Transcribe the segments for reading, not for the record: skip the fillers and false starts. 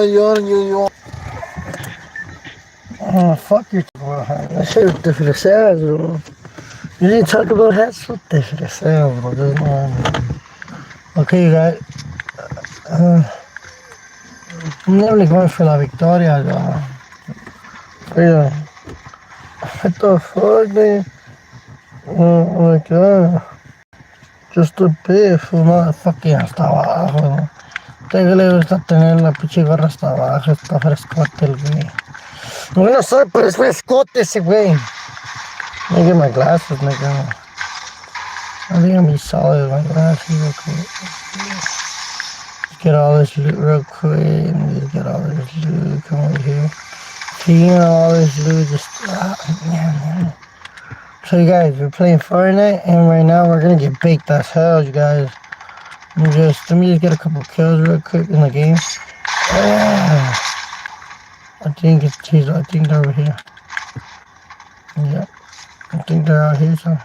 You. Oh, fuck your hat. That shit is different size, bro. You didn't talk about hats? What different size, bro? There's no. Okay, you guys. I'm nearly going for La Victoria, bro. Yeah. What the fuck, man? Oh my god. Just a beef, no, fucking hasta abajo, ¿no? ¿Qué le gusta tener la pinche gorra hasta abajo? Está frescote el güey. Bueno, soy, pero es frescote ese güey. Let me get my glasses, nigga. I think I'm be solid with my glasses real quick. Let's get all this loot real quick. Let's get all this loot. Come over here. Clean all this loot. Just, man. So you guys, we're playing Fortnite, and right now we're gonna get baked as hell, you guys. Let me just get a couple kills real quick in the game. I think they're over here. Yeah, I think they're out here, so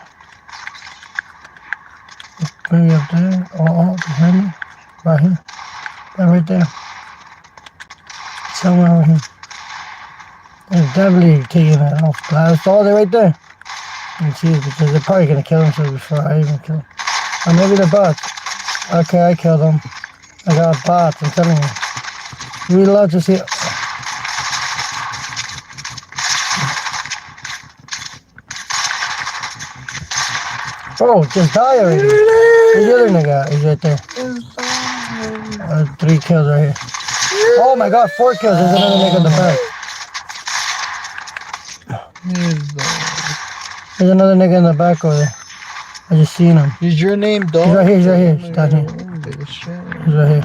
maybe up there. Oh, behind me, right here, right there, somewhere over here. They're definitely taking that off glass. Oh, they're right there. You can see it because they're probably gonna kill themselves before I even kill them. Or maybe they're bots. Okay, I killed them. I got bots, I'm telling you. We love to see it. Oh, just die already. Where's the other nigga? He's right there. 3 kills right here. Oh my god, 4 kills. There's another nigga in the back. There's another nigga in the back over there. I just seen him. Is your name dog? He's right here, He's down here. He's right here.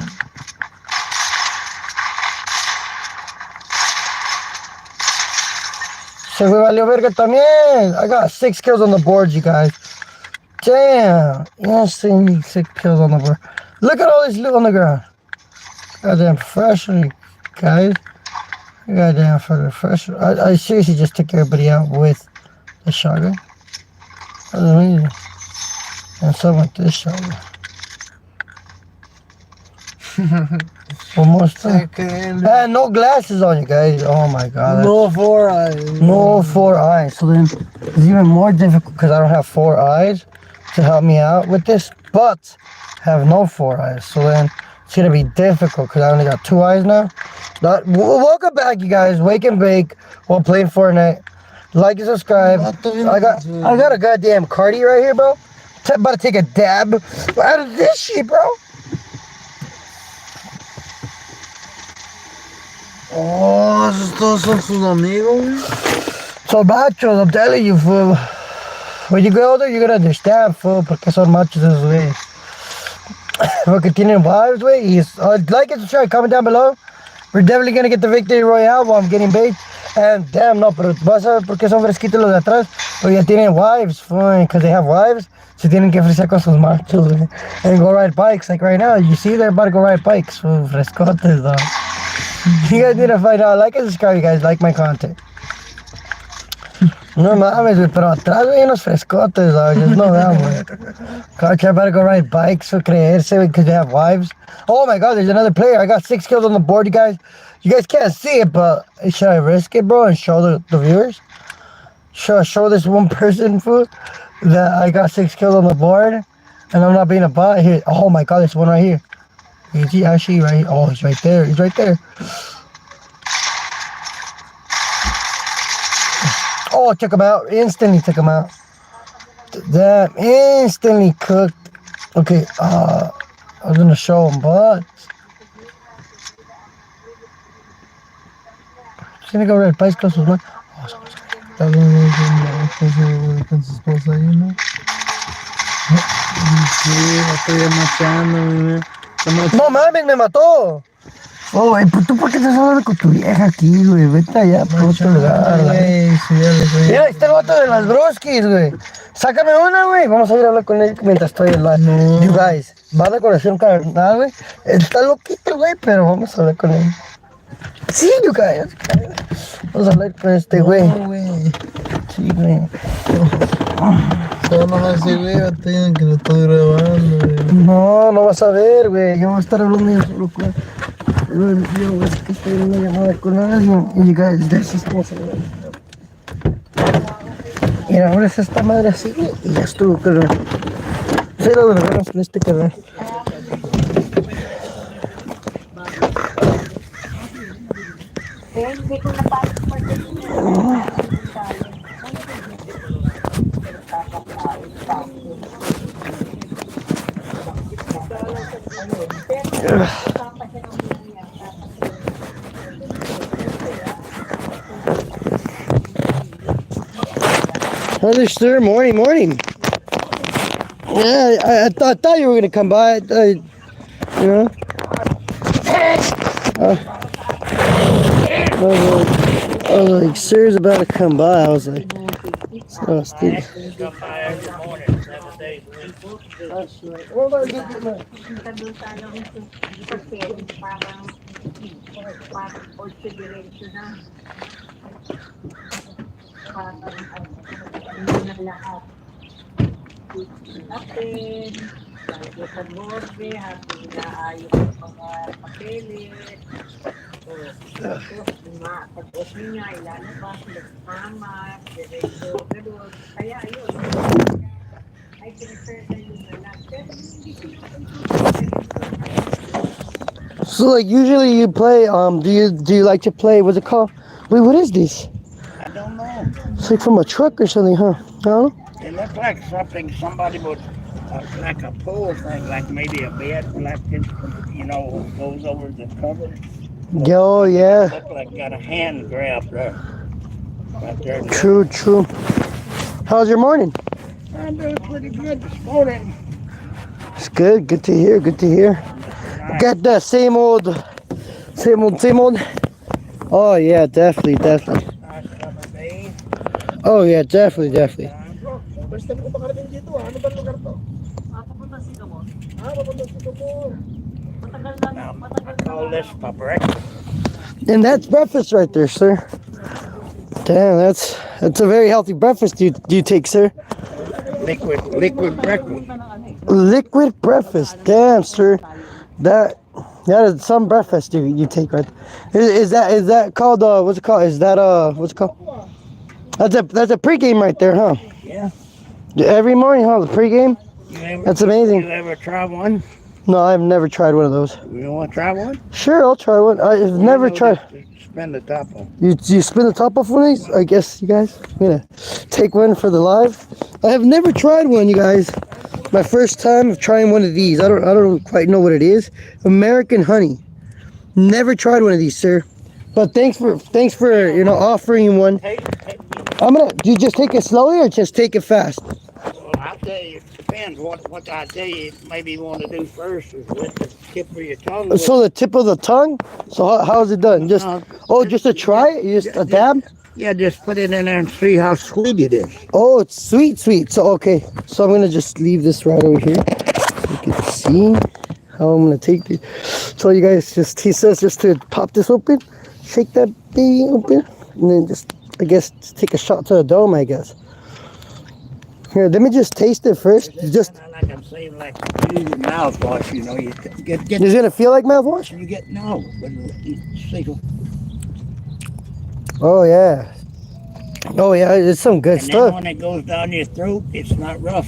Se me valió verga también. I got 6 kills on the board, you guys. Damn. You see 6 kills on the board. Look at all this loot on the ground. Goddamn professional, guys. Goddamn for the fresh. I seriously just took everybody out with the shotgun. That's amazing. And some with this shotgun. One more stuff. And no glasses on you guys. Oh my god. No 4 eyes. No 4 eyes. So then it's even more difficult because I don't have 4 eyes to help me out with this. But I have no 4 eyes. So then it's gonna be difficult because I only got 2 eyes now. Welcome back, you guys. Wake and bake while playing Fortnite. Like and subscribe. I got a goddamn cardi right here, bro. About to take a dab out of this shit, bro. Oh, esos todos son sus amigos. So machos, I'm telling you, fool. When you get older, you're gonna understand, fool, porque son machos esos güeyes. Porque tienen wives, güey. Like and subscribe, comment down below. We're definitely gonna get the victory royale while I'm getting baked. And damn, no, pero vas a ver por qué son fresquitos los de atrás. Porque ya tienen wives, fool, because they have wives. Se tienen que ofrecer con sus machos, güey. And go ride bikes, like right now. You see, they're about to go ride bikes, fool, frescotes, dog. You guys need to find out. Like and subscribe, you guys. Like my content. No mames, güey, pero atrás, güey, unos frescotes, dog. Just no vean, güey. Coach, I better go ride bikes for creerse, güey, because they have wives. Oh my god, there's another player. I got 6 kills on the board, you guys. You guys can't see it, but should I risk it, bro, and show the viewers? Should I show this one person, fool, that I got 6 kills on the board, and I'm not being a bot here? Oh my god, there's one right here. Is he actually right here? Oh, he's right there. He's right there. Oh, took him out. Instantly took him out. Damn, instantly cooked. Okay, I was gonna show him, but he's gonna go red bikes close to mine. Oh, Está con su esposa ahí, ¿no? Sí, la estoy machando, bebé. No mames, me mató. Oh, güey, ¿tú por qué estás hablando con tu vieja aquí, güey? Vete allá por otro lugar, güey. Mira, ahí está el vato de las broskis, güey. Sácame una, güey. Vamos a ir a hablar con él mientras estoy en live. No. You guys, van a conocer un carnal, güey. Está loquito, güey, pero vamos a hablar con él. Sí, you guys. Vamos a hablar con este, güey. No, güey. Sí, güey. Se van a enojar ese güey, batallan que lo estoy grabando, güey. No, no vas a ver, güey. Yo voy a estar hablando yo solo, güey. Yo, es que estoy en una llamada con alguien y that's esposa. Y ahora es esta madre así y ya estuvo, carnal. Cero de vergas con este carnal. Hello, sir. Morning, morning. Yeah, I thought you were gonna come by. You know. I was like, sir's about to come by. I was like, oh, Steve. Come by every morning, 7 days a week. So like usually you play do you like to play what's it called? Wait, what is this? I don't know. It's like from a truck or something, huh? I don't know. It looked like something somebody would, like a pole thing, like maybe a bed, like this, you know, goes over the cover. Oh yeah. Looked like got a hand grab there. Right there. True, true. How's your morning? I'm doing pretty good this morning. It's good, good to hear, good to hear. Got the same old. Oh yeah, definitely. Nice summer day. Oh yeah, definitely. First time ko makarating dito, ano ba lugar to? Papunta si Gamon. Papunta si Gamon. I call this for breakfast. And that's breakfast right there, sir. Damn, that's a very healthy breakfast you take, sir. Liquid breakfast. Liquid breakfast. Damn, sir. That is some breakfast you take, right? Is that called what's it called? Is that what's it called? That's a pregame right there, huh? Yeah. Every morning, huh? The pregame. That's amazing. You ever try one? No, I've never tried one of those. You want to try one? Sure, I'll try one. I've never tried. Spin the top on. You spin the top off one of these? I guess you guys. I'm gonna take one for the live. I have never tried one, you guys. My first time of trying one of these. I don't quite know what it is. American honey. Never tried one of these, sir. But thanks for offering one. Do you just take it slowly or just take it fast? Well, I'll tell you, it depends what I tell you. Maybe you want to do first is with the tip of your tongue. So the tip of the tongue? So how is it done? Just to try it? You just a dab? Yeah, just put it in there and see how sweet it is. Oh, it's sweet. So okay. So I'm gonna just leave this right over here. You can see how I'm gonna take this. So you guys he says just to pop this open, shake that baby open, and then just just take a shot to the dome, I guess. Here, let me just taste it first. Just like I'm saying, like using mouthwash, you know, you get. Is it gonna feel like mouthwash? You get no, but you see. Oh yeah. Oh yeah, it's some good And stuff. then when it goes down your throat, it's not rough.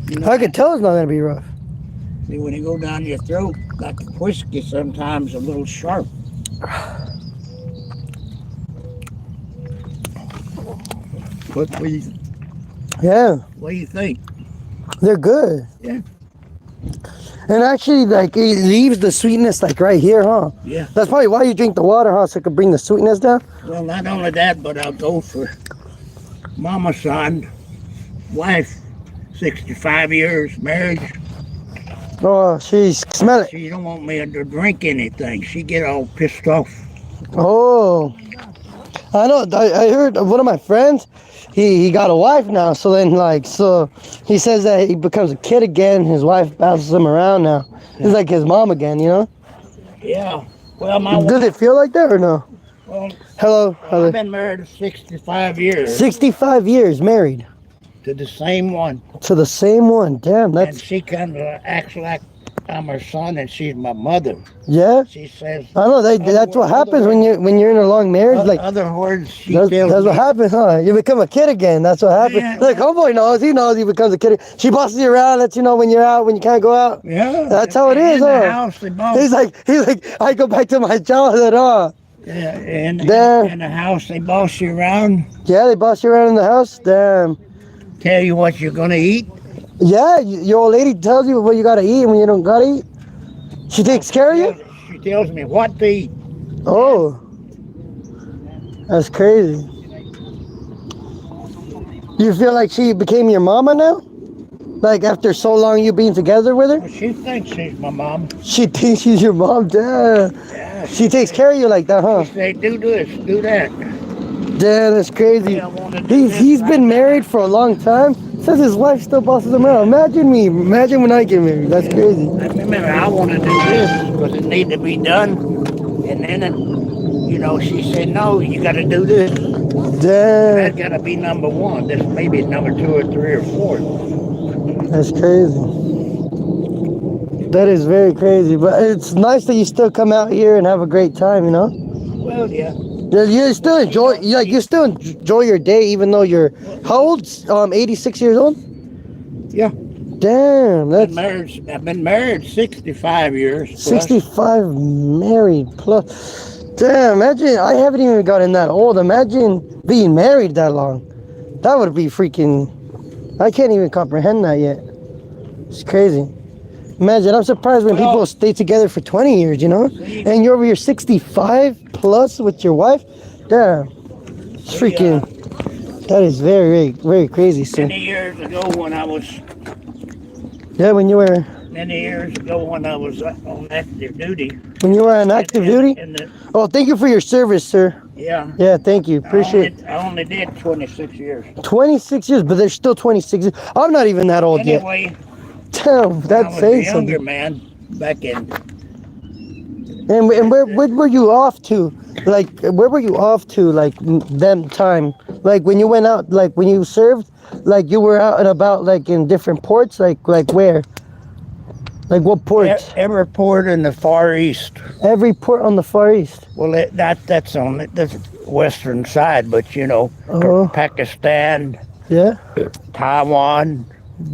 You know, I can tell it's not gonna be rough. See, when it goes down your throat, like the whiskey, sometimes a little sharp. What do you? Yeah. What do you think? They're good. Yeah. And actually, like, it leaves the sweetness, like, right here, huh? Yeah. That's probably why you drink the water, huh? So it can bring the sweetness down? Well, not only that, but I'll go for mama's son, wife, 65 years, marriage. Oh, smell it. She don't want me to drink anything. She get all pissed off. Oh. I know. I heard of one of my friends, he got a wife now. So then, so he says that he becomes a kid again. His wife bounces him around now. He's like his mom again, you know? Yeah. Well, Does it feel like that or no? Well, Hello. I've been married 65 years. 65 years married. To the same one. To the same one. Damn, And she kind of acts like I'm her son and she's my mother. Yeah. She says. I know that's what happens when you're in a long marriage. Like other words, she that's tells what me. happens, huh? You become a kid again. That's what happens. Yeah, Like homeboy knows. He knows he becomes a kid. She bosses you around, lets you know when you're out, when you can't go out. Yeah. That's how it is, in the huh? house, they both. He's like, I go back to my childhood, huh? Yeah, Damn. in the house, they boss you around, Yeah, they boss you around in the house. Damn. tell you what you're gonna eat. Yeah, your old lady tells you what you gotta eat and when you don't gotta eat. She takes care of you? She tells me what to eat. Oh. That's crazy. You feel like she became your mama now? Like after so long you being together with her? Well, she thinks she's my mom. She thinks she's your mom, damn. Yeah, She takes care of you like that, huh? she say, do this, do that. Damn, that's crazy. Yeah, I wanna do this He's right been now. married for a long time. Says his wife still bosses him around. Imagine me. Imagine when I get married. That's crazy. I remember I want to do this because it need to be done. And then, she said, no, you got to do this. That's Damn, got to be number one. This may be number 2 or 3 or 4. that's crazy. That is very crazy. But it's nice that you still come out here and have a great time, you know? Well, yeah. You still enjoy, you still enjoy your day even though you're, how old? 86 years old? Yeah. Damn, that's I've been married 65 years. Plus. 65 married plus. Damn, imagine, I haven't even gotten that old. Imagine being married that long. That would be freaking, I can't even comprehend that yet. It's crazy. Imagine, I'm surprised when people stay together for 20 years, you know? And you're over here 65 plus with your wife? Damn. It's freaking, that is very, very, very crazy, sir. Many years ago when I was Yeah, many years ago when I was on active duty. When you were on active duty? Oh, thank you for your service, sir. Yeah. Yeah, thank you. Appreciate it. I only did 26 years. 26 years, but there's still 26 years. I'm not even that old yet. Anyway, Damn, that's I was a saying younger something. man back in. And where were you off to? Like, where were you off to, like, them time? Like, when you went out, like, when you served, like, you were out and about, like, in different ports? Like where? Like, what ports? Every port in the Far East. Every port on the Far East? Well, that's on the western side, but, Pakistan, Yeah? Taiwan,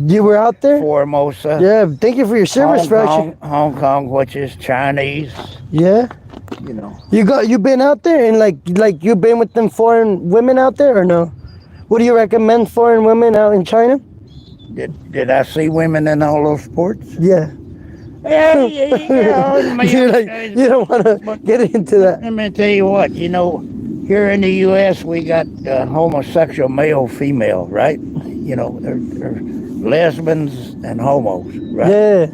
You were out there? Formosa. Yeah, thank you for your service, Hong Kong, which is Chinese. Yeah? You been out there and like you been with them foreign women out there or no? Would you recommend foreign women out in China? Did I see women in all those ports? Yeah. Yeah. You don't want to get into that. Let me tell you what, here in the U.S. we got homosexual male, female, right? They're lesbians and homos, right? Yeah.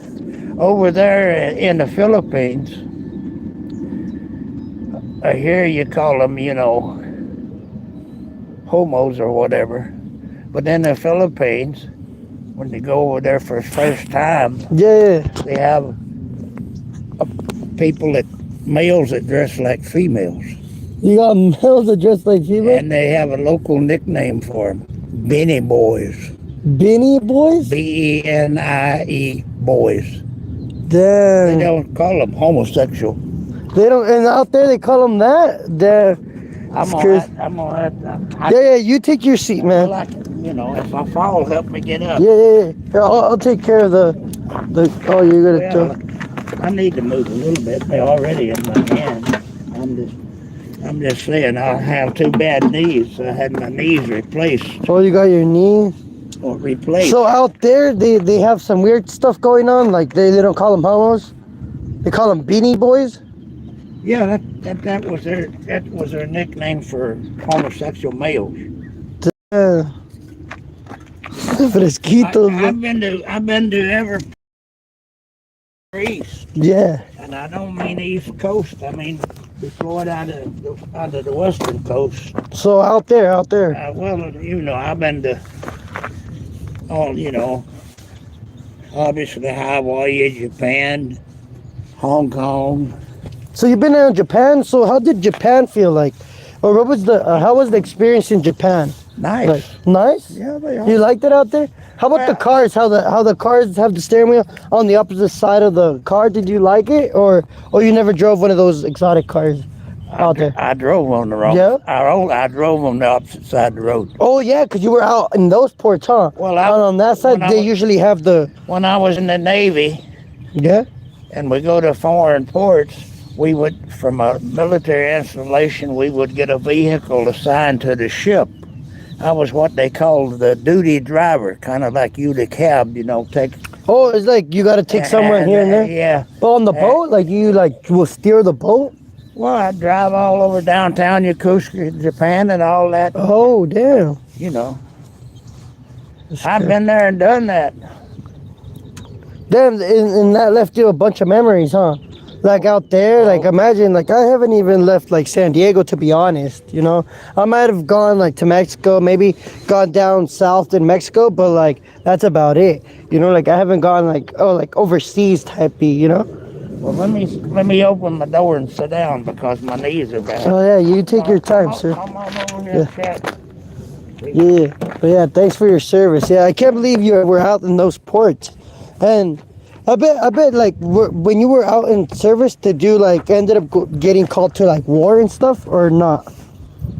Over there in the Philippines, I hear you call them, homos or whatever. But in the Philippines, when they go over there for the first time, Yeah. they have males that dress like females. You got males that dress like females? And they have a local nickname for them, Benny Boys. Beanie Boys? B-E-N-I-E boys. Damn. They don't call them homosexual. They don't, and out there they call them that? Damn. I'm gonna have Yeah, you take your seat, man. if I fall, help me get up. Yeah. Here, I'll take care of the oh, you're gonna I need to move a little bit. They're already in my hand. I'm just saying, I have 2 bad knees. I had my knees replaced. Oh, you got your knee? Or replaced. So out there, they have some weird stuff going on. Like they don't call them homos. They call them Beanie Boys. Yeah, that was their nickname for homosexual males. Fresquitos. I've been to every east. Yeah. And I don't mean East Coast. I mean deployed out of the Western Coast. So out there. I've been to all, obviously Hawaii, Japan, Hong Kong. So you've been in Japan. So how did Japan feel like, or what was how was the experience in Japan? Nice. Like, nice. Yeah, they are. You liked it out there? How about the cars? How the cars have the steering wheel on the opposite side of the car? Did you like it, or you never drove one of those exotic cars out there? I drove on the wrong. Yeah? I drove on the opposite side of the road. Oh yeah, because you were out in those ports, huh? Well, Out on that side, they usually have the. when I was in the Navy, Yeah. and we go to foreign ports, we would, from a military installation, we would get a vehicle assigned to the ship. I was what they called the duty driver, kind of like you, the cab, take. Oh, it's like you got to take somewhere here and there. Yeah. But on the boat, like you will steer the boat. Well, I drive all over downtown Yokosuka, Japan, and all that. Oh damn. I've been there and done that. Damn, and that left you a bunch of memories, huh? Like out there, like imagine, like I haven't even left like San Diego, to be honest, I might have gone like to Mexico, maybe gone down south in Mexico, but like that's about it, like I haven't gone like overseas type B. Well, let me open my door and sit down because my knees are bad. Oh yeah, you take your time, sir. Come on over here and chat. Yeah, but yeah, thanks for your service. Yeah, I can't believe you were out in those ports. And I bet like when you were out in service, did you like ended up getting called to like war and stuff or not?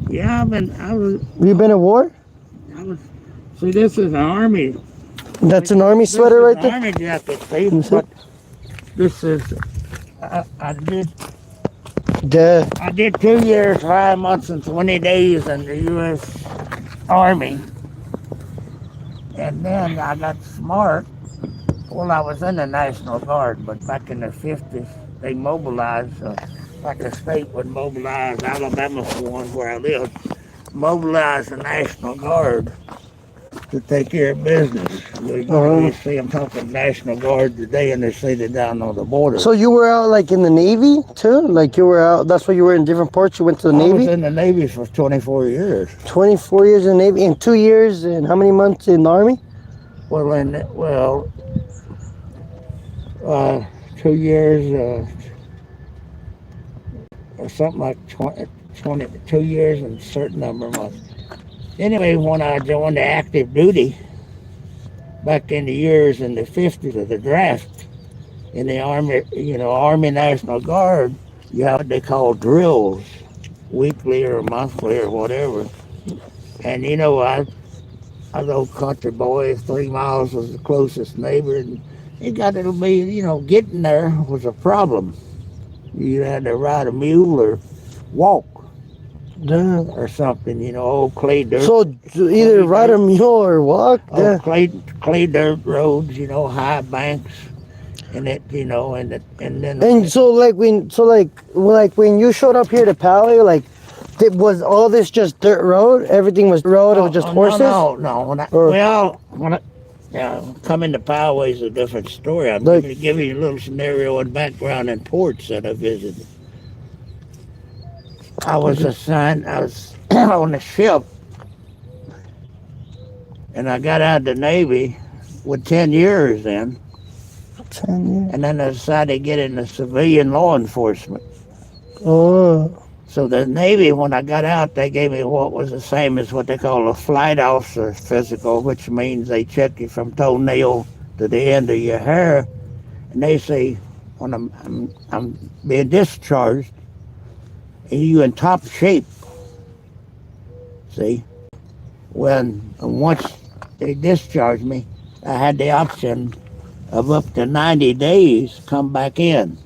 Yeah, You been at war? See, this is an army. That's an army sweater right there? Army jacket, see? But this is, I did 2 years, 5 months, and 20 days in the U.S. Army. And then I got smart. Well, I was in the National Guard, but back in the 50s, they mobilized, like the state would mobilize, Alabama for one, where I lived, mobilize the National Guard to take care of business. You see them talking National Guard today, and they say they're down on the border. So you were out like in the Navy too? Like you were out, that's why you were in different ports, you went to the Navy? I was in the Navy for 24 years. 24 years in the Navy, and 2 years, and how many months in the Army? 2 years, or something like 22 years and a certain number of months. Anyway, when I joined the active duty, back in the years in the 50s of the draft, in the Army, Army National Guard, you have what they call drills, weekly or monthly or whatever. And I was old country boy, 3 miles was the closest neighbor, and it got to be, getting there was a problem. You had to ride a mule or walk or something, old clay dirt. So either ride a mule or walk? Oh, clay dirt roads, high banks, and then. So when you showed up here to Pali, like, was all this just dirt road? Everything was road. It was just horses. No. Coming to Poway is a different story. I'm going to give you a little scenario and background in ports that I visited. I was assigned. I was on a ship, and I got out of the Navy with 10 years then. 10 years. And then I decided to get into civilian law enforcement. Oh. So the Navy, when I got out, they gave me what was the same as what they call a flight officer physical, which means they check you from toenail to the end of your hair. And they say, when I'm being discharged, are you in top shape? See? Once they discharged me, I had the option of up to 90 days come back in.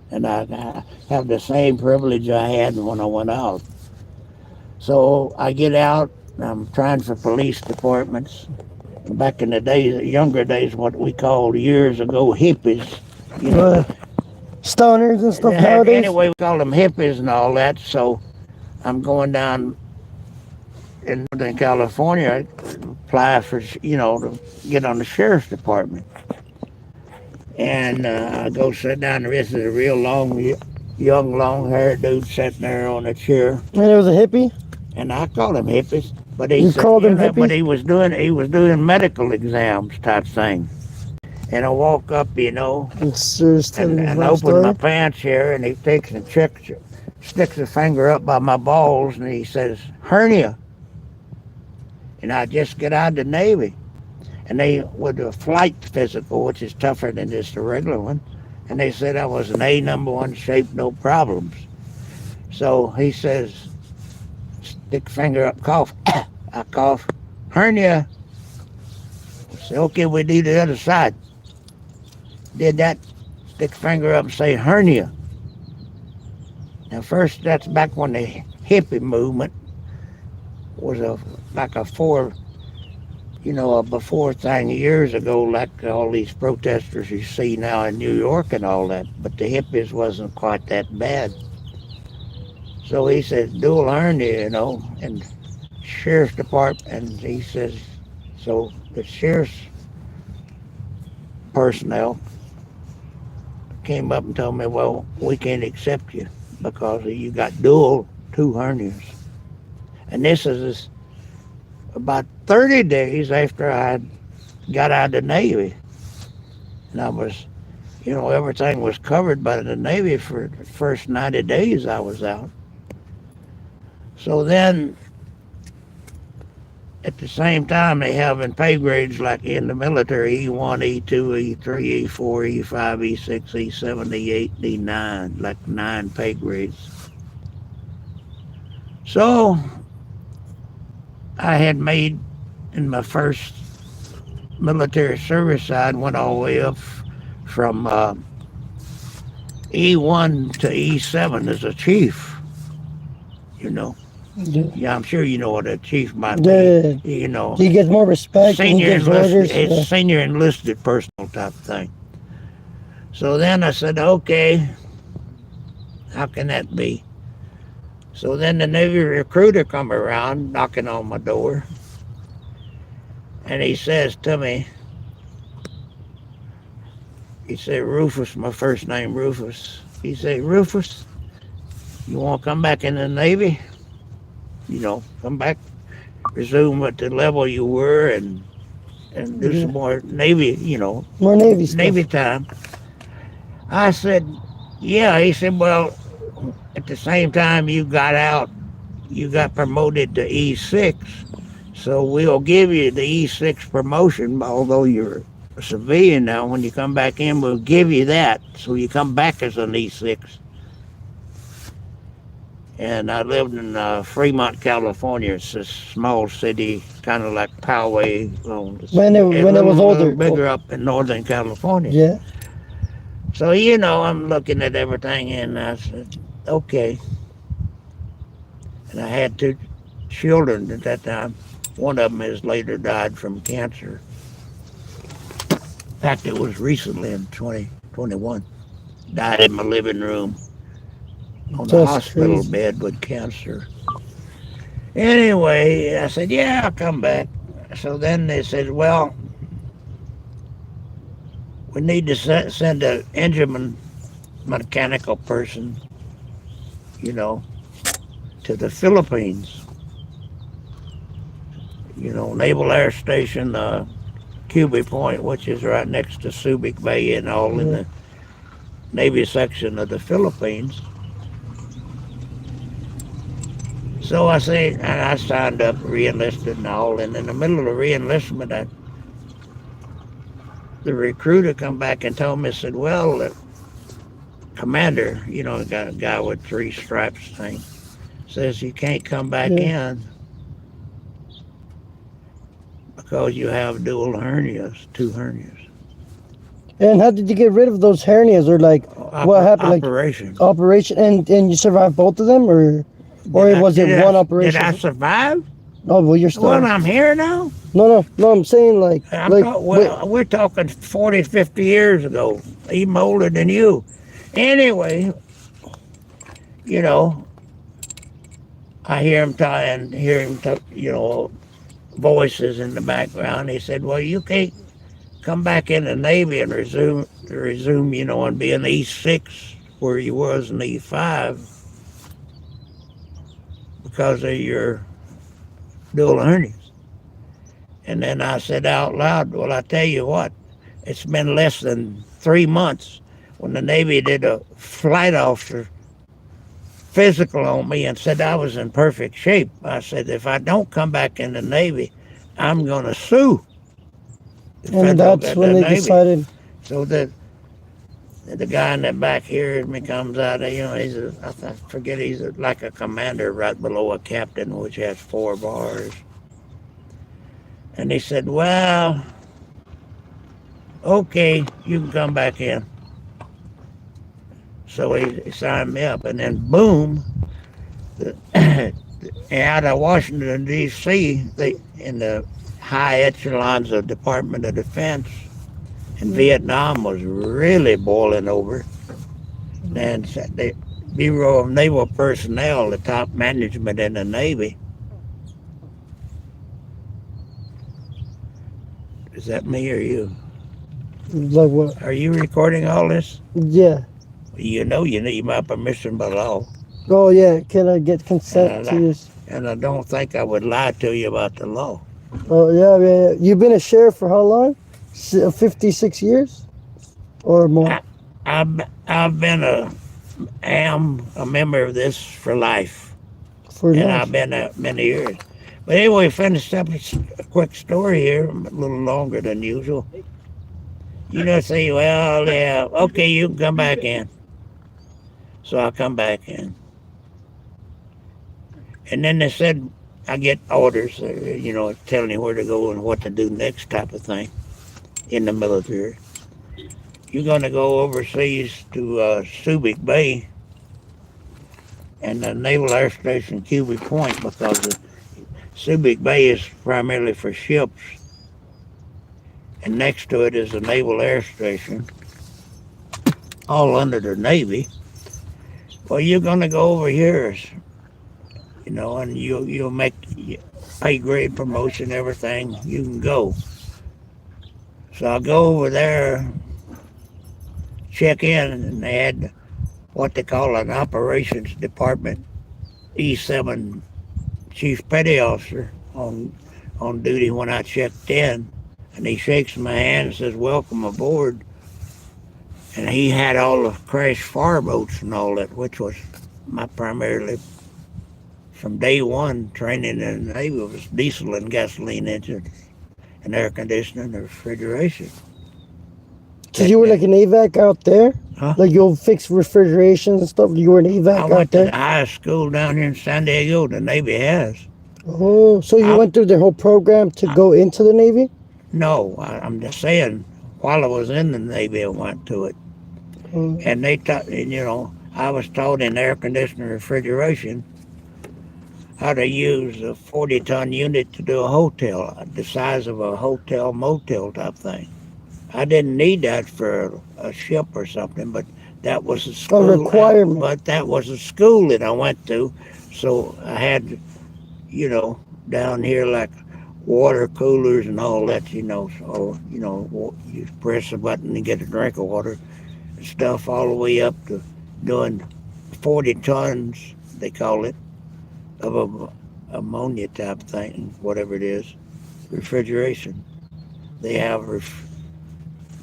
And I have the same privilege I had when I went out. So I get out, I'm trying for police departments. Back in the days, younger days, what we called years ago hippies. Stoners and stuff nowadays? Anyway, we call them hippies and all that. So I'm going down in Northern California, apply for, to get on the sheriff's department. And I go sit down. This is a real young, long-haired dude sitting there on a chair. And it was a hippie? And I called him hippies, but called him hippies? But he was doing medical exams type thing. And I walk up, and open my pants here, and he takes and sticks a finger up by my balls, and he says, hernia. And I just get out of the Navy. and they with a flight physical, which is tougher than just a regular one, and they said I was an A number one shape, no problems. So he says, stick finger up, cough. I cough, hernia. I say, okay, we do the other side. Did that, stick finger up and say hernia. Now first, that's back when the hippie movement was like a before thing years ago, like all these protesters you see now in New York and all that. But the hippies wasn't quite that bad. So he says, dual hernia, and sheriff's department, and he says, so the sheriff's personnel came up and told me, well, we can't accept you because you got two hernias. And this is about 30 days after I got out of the Navy. And I was, everything was covered by the Navy for the first 90 days I was out. So then, at the same time, they have in pay grades like in the military, E1, E2, E3, E4, E5, E6, E7, E8, E9, like 9 pay grades. So I had made, in my first military service, I went all the way up from E1 to E7 as a chief, Yeah, I'm sure you know what a chief might be. He gets more respect. Senior he gives orders. it's senior enlisted personal type thing. So then I said, okay, how can that be? So then the Navy recruiter come around knocking on my door, and he says to me, he said, Rufus, my first name Rufus. He said, Rufus, you want to come back in the Navy? Come back, resume at the level you were, and do some more Navy, more Navy stuff. Navy time. I said, yeah. He said, well, at the same time you got out, you got promoted to E6, so we'll give you the E6 promotion, although you're a civilian now. When you come back in, we'll give you that, so you come back as an E6. And I lived in Fremont, California. It's a small city, kind of like Poway. When it was older. Bigger up in Northern California. Yeah. So, I'm looking at everything, and I said, okay. And I had 2 children at that time. One of them has later died from cancer. In fact, it was recently in 2021. Died in my living room on the hospital bed with cancer. Anyway, I said, yeah, I'll come back. So then they said, well, we need to send an engine mechanical person, to the Philippines. Naval Air Station, Cuba Point, which is right next to Subic Bay and all in the Navy section of the Philippines. So I signed up, re-enlisted and all, and in the middle of the re-enlistment, the recruiter come back and told me, said, well, the commander, got a guy with 3 stripes thing, says you can't come back in because you have dual hernias, 2 hernias. And how did you get rid of those hernias, or what happened? Operation. Operation, and you survived both of them, or was it one operation? Did I survive? Oh, well, you're still. Well, I'm here now. No. I'm saying we're talking 40, 50 years ago, even older than you. Anyway, I hear him voices in the background. He said, well, you can't come back in the Navy and resume, and be an E6 where you was an E5 because of your dual hernias. And then I said out loud, well, I tell you what, it's been less than 3 months when the Navy did a flight officer physical on me and said I was in perfect shape. I said, if I don't come back in the Navy, I'm going to sue. And that's when they decided. So the guy in the back hears me, comes out. I forget, like a commander right below a captain, which has 4 bars. And he said, "Well, okay, you can come back in." So he signed me up, and then boom, out of Washington D.C., they in the high echelons of Department of Defense, and Vietnam was really boiling over. And the Bureau of Naval Personnel, the top management in the Navy. Is that me or you? Like what? Are you recording all this? Yeah. You need my permission by law. Oh yeah. Can I get consent to use? And I don't think I would lie to you about the law. Oh yeah. You've been a sheriff for how long? 56 years, or more. I've been am a member of this for life. For life. I've been many years. But anyway, finish up a quick story here, a little longer than usual. Say, well, yeah, okay, you can come back in. So I come back in. And then they said, I get orders, telling you where to go and what to do next type of thing in the military. You're going to go overseas to Subic Bay and the Naval Air Station Cubic Point, because the Subic Bay is primarily for ships. And next to it is the Naval Air Station, all under the Navy. Well, you're going to go over here, and you'll make pay grade promotion, everything. You can go. So I go over there, check in, and they had what they call an operations department, E7 chief petty officer on duty when I checked in. And he shakes my hand and says, "Welcome aboard." And he had all the crashed fireboats and all that, which was my primarily, from day one, training in the Navy, was diesel and gasoline engines and air conditioning and refrigeration. So you were like an AVAC out there? Huh? Like you'll fix refrigeration and stuff? You were an AVAC out there? I went to the highest school down here in San Diego, the Navy has. Oh, so you went through the whole program to go into the Navy? No, I'm just saying, while I was in the Navy, I went to it. And they taught, I was taught in air conditioning refrigeration how to use a 40-ton unit to do a hotel, the size of a hotel motel type thing. I didn't need that for a ship or something, but that was a school. A requirement. But that was a school that I went to, so I had, down here like water coolers and all that, so, you press a button and get a drink of water and stuff, all the way up to doing 40 tons, they call it, of ammonia type thing, whatever it is, refrigeration. They have,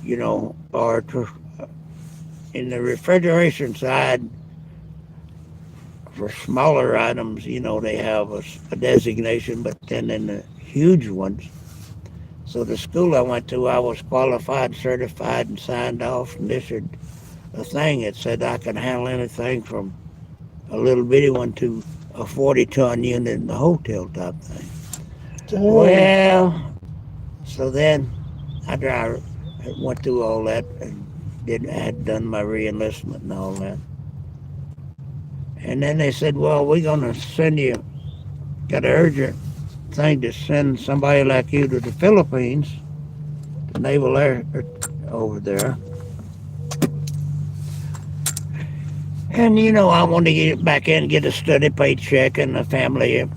in the refrigeration side, for smaller items, they have a designation, but then in the huge ones. So the school I went to, I was qualified, certified, and signed off, and issued a thing that said I can handle anything from a little bitty one to a 40-ton unit in the hotel type thing. Damn. Well, so then I went through all that and had done my re-enlistment and all that. And then they said, well, we're going to send you, got an urgent thing to send somebody like you to the Philippines, the Naval Air over there. And, I wanted to get back in and get a steady paycheck and a family,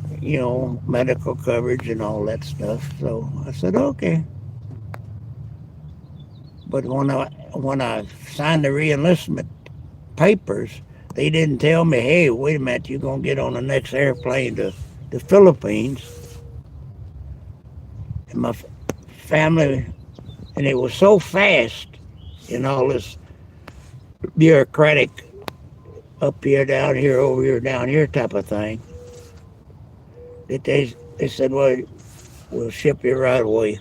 medical coverage and all that stuff. So I said, okay. But when I signed the re-enlistment papers, they didn't tell me, hey, wait a minute, you're going to get on the next airplane to the Philippines. And my family, and it was so fast in all this bureaucratic up here, down here, over here, down here type of thing, that they said, well, we'll ship you right away.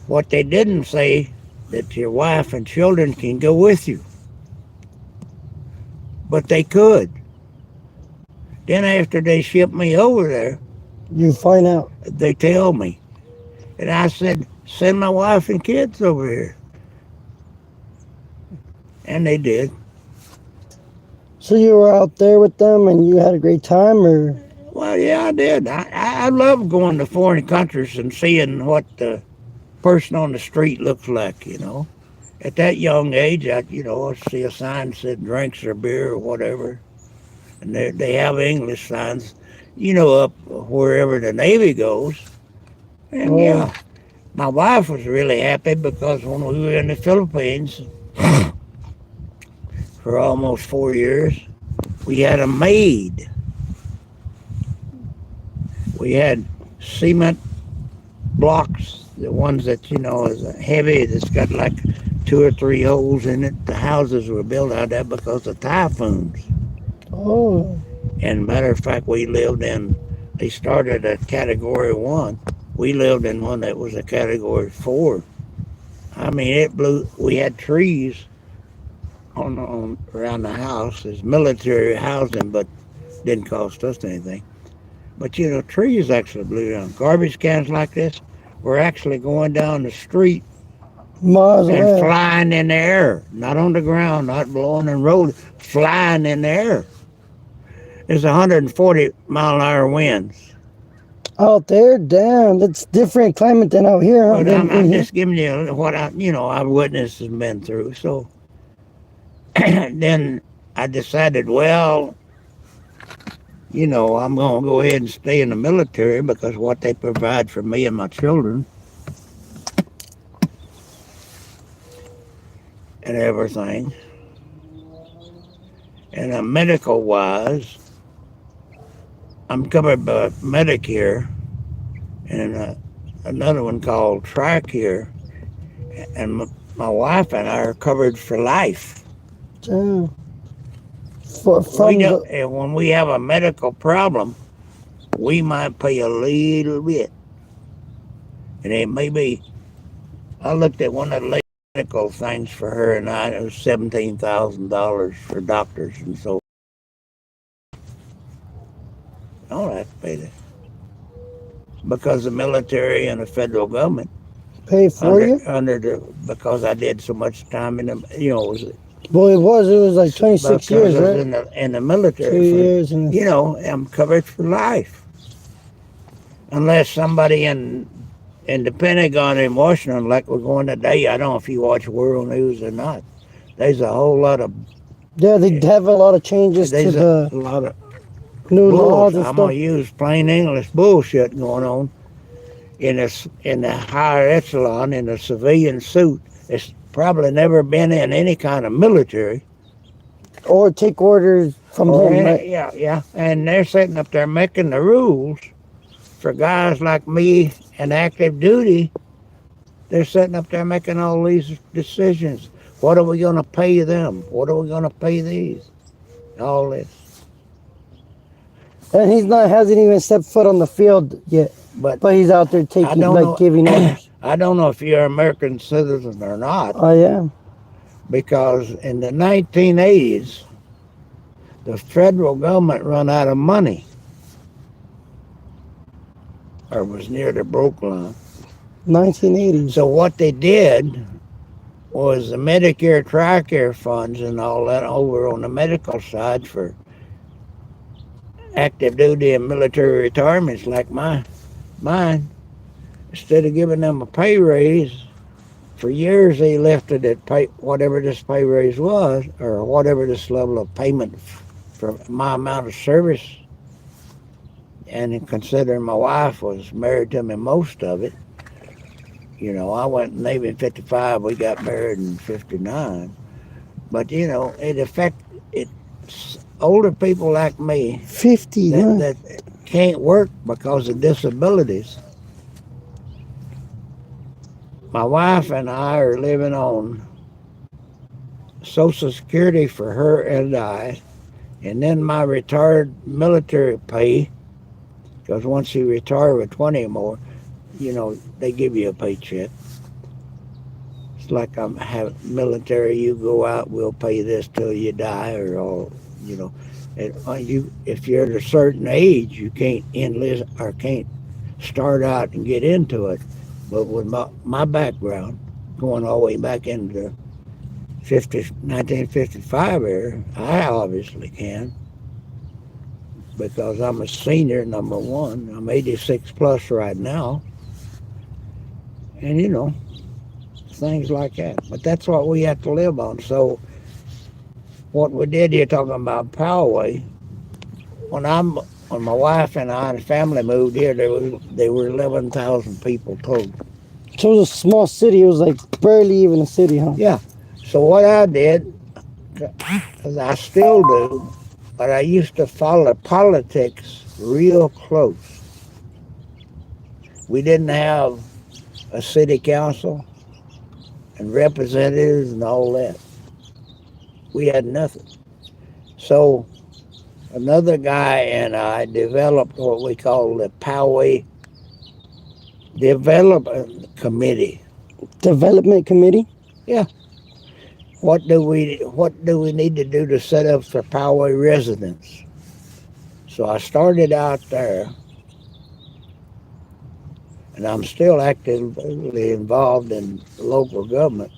What they didn't say, that your wife and children can go with you. But they could. Then after they shipped me over there, You find out. they tell me. And I said, send my wife and kids over here. And they did. So you were out there with them and you had a great time, or? Well, yeah, I did. I love going to foreign countries and seeing what the person on the street looks like, you know. At that young age, I see a sign that said drinks or beer or whatever. And they have English signs, up wherever the Navy goes. And yeah, my wife was really happy because when we were in the Philippines for almost 4 years, we had a maid. We had cement blocks, the ones that, is heavy, that's got like 2 or 3 holes in it. The houses were built out of that because of typhoons. Oh. And matter of fact, they started at Category 1. We lived in one that was a Category 4. I mean, it blew. We had trees on around the house. It's military housing, but didn't cost us anything. But trees actually blew down. Garbage cans like this were actually going down the street Miles and away. flying in the air, not on the ground, not blowing and rolling, flying in the air. There's 140-mile-an-hour winds. Out there, damn, that's different climate than out here. Huh? But Than I'm in here. just giving you what I've witnessed and been through. So then I decided, well, I'm going to go ahead and stay in the military because what they provide for me and my children and everything. And medical wise, I'm covered by Medicare and another one called TRICARE. And my wife and I are covered for life. Damn. And when we have a medical problem, we might pay a little bit. And it may be, I looked at one of the medical things for her and I, it was $17,000 for doctors and so. I don't have to pay that. Because the military and the federal government pay for you? Because I did so much time in the, Well, it was like 26 years, right? In the military. 2 years. And I'm covered for life. Unless somebody in the Pentagon in Washington, like we're going today, I don't know if you watch world news or not. There's a whole lot of. Yeah, they have a lot of changes to the a lot of new laws and stuff. I'm going to use plain English bullshit going on in the higher echelon, in a civilian suit. It's probably never been in any kind of military. Or take orders from him, right? Yeah. And they're sitting up there making the rules for guys like me in active duty. They're sitting up there making all these decisions. What are we going to pay them? What are we going to pay these? All this. And hasn't even stepped foot on the field yet. But he's out there giving orders. I don't know if you're an American citizen or not. I am. Because in the 1980s, the federal government run out of money. Or was near the broke line. 1980s. So what they did was the Medicare, TRICARE funds and all that over on the medical side for active duty and military retirements like mine. Instead of giving them a pay raise, for years they left it at whatever this pay raise was, or whatever this level of payment for my amount of service. And considering my wife was married to me most of it, I went in the Navy in 55, we got married in 59. But, it's older people like me 50 that can't work because of disabilities. My wife and I are living on Social Security for her and I, and then my retired military pay, because once you retire with 20 or more, they give you a paycheck. It's like I'm have military. You go out, we'll pay this till you die, or all, you know. And you, if you're at a certain age, you can't enlist or can't start out and get into it. But with my background, going all the way back into 1955 era, I obviously can because I'm a senior, number one. I'm 86 plus right now, and you know things like that. But that's what we have to live on. So what we did here, talking about Poway, when my wife and I and family moved here, there were 11,000 people total. So it was a small city. It was like barely even a city, huh? Yeah. So what I did, because I still do, but I used to follow politics real close. We didn't have a city council and representatives and all that. We had nothing. So another guy and I developed what we call the Poway Development Committee. Development committee? Yeah. What do we need to do to set up for Poway residents? So I started out there, and I'm still actively involved in local government.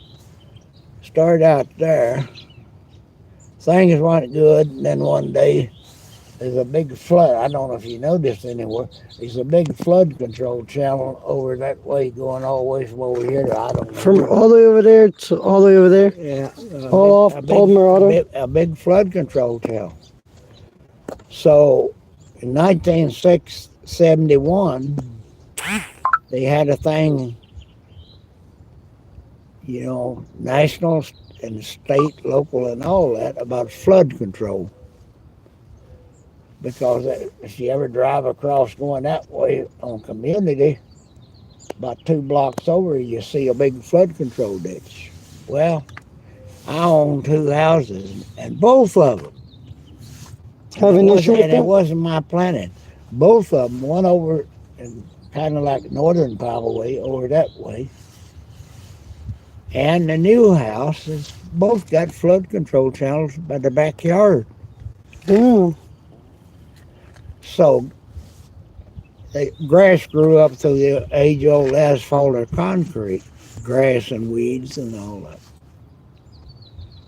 Started out there, things weren't good, and then one day there's a big flood. I don't know if you know this anywhere. There's a big flood control channel over that way, going all the way from over here to I don't know. From all the way over there to all the way over there? Yeah. All off Palmerado? A big flood control channel. So in 1971, they had a thing, you know, national and state, local, and all that about flood control. Because if you ever drive across going that way on Community, about 2 blocks over, you see a big flood control ditch. Well, I own 2 houses, and both of them Have an issue with and that? it wasn't my planning. Both of them, one over in kind of like northern Poway, over that way, and the new house is both got flood control channels by the backyard. Damn. So the grass grew up through the age-old asphalt or concrete, grass and weeds and all that.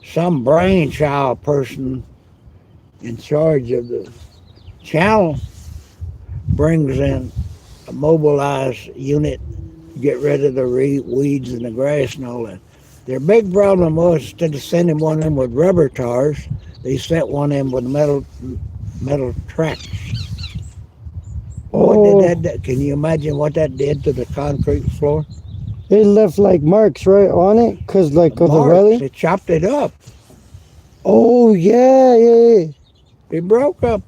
Some brainchild person in charge of the channel brings in a mobilized unit, get rid of the weeds and the grass and all that. Their big problem was, instead of sending one of them with rubber tires, they sent one in with metal tracks. Oh, What did that? Can you imagine what that did to the concrete floor? it left like marks, right, on it? Because like of the rally? It chopped it up. Oh, yeah. It broke up.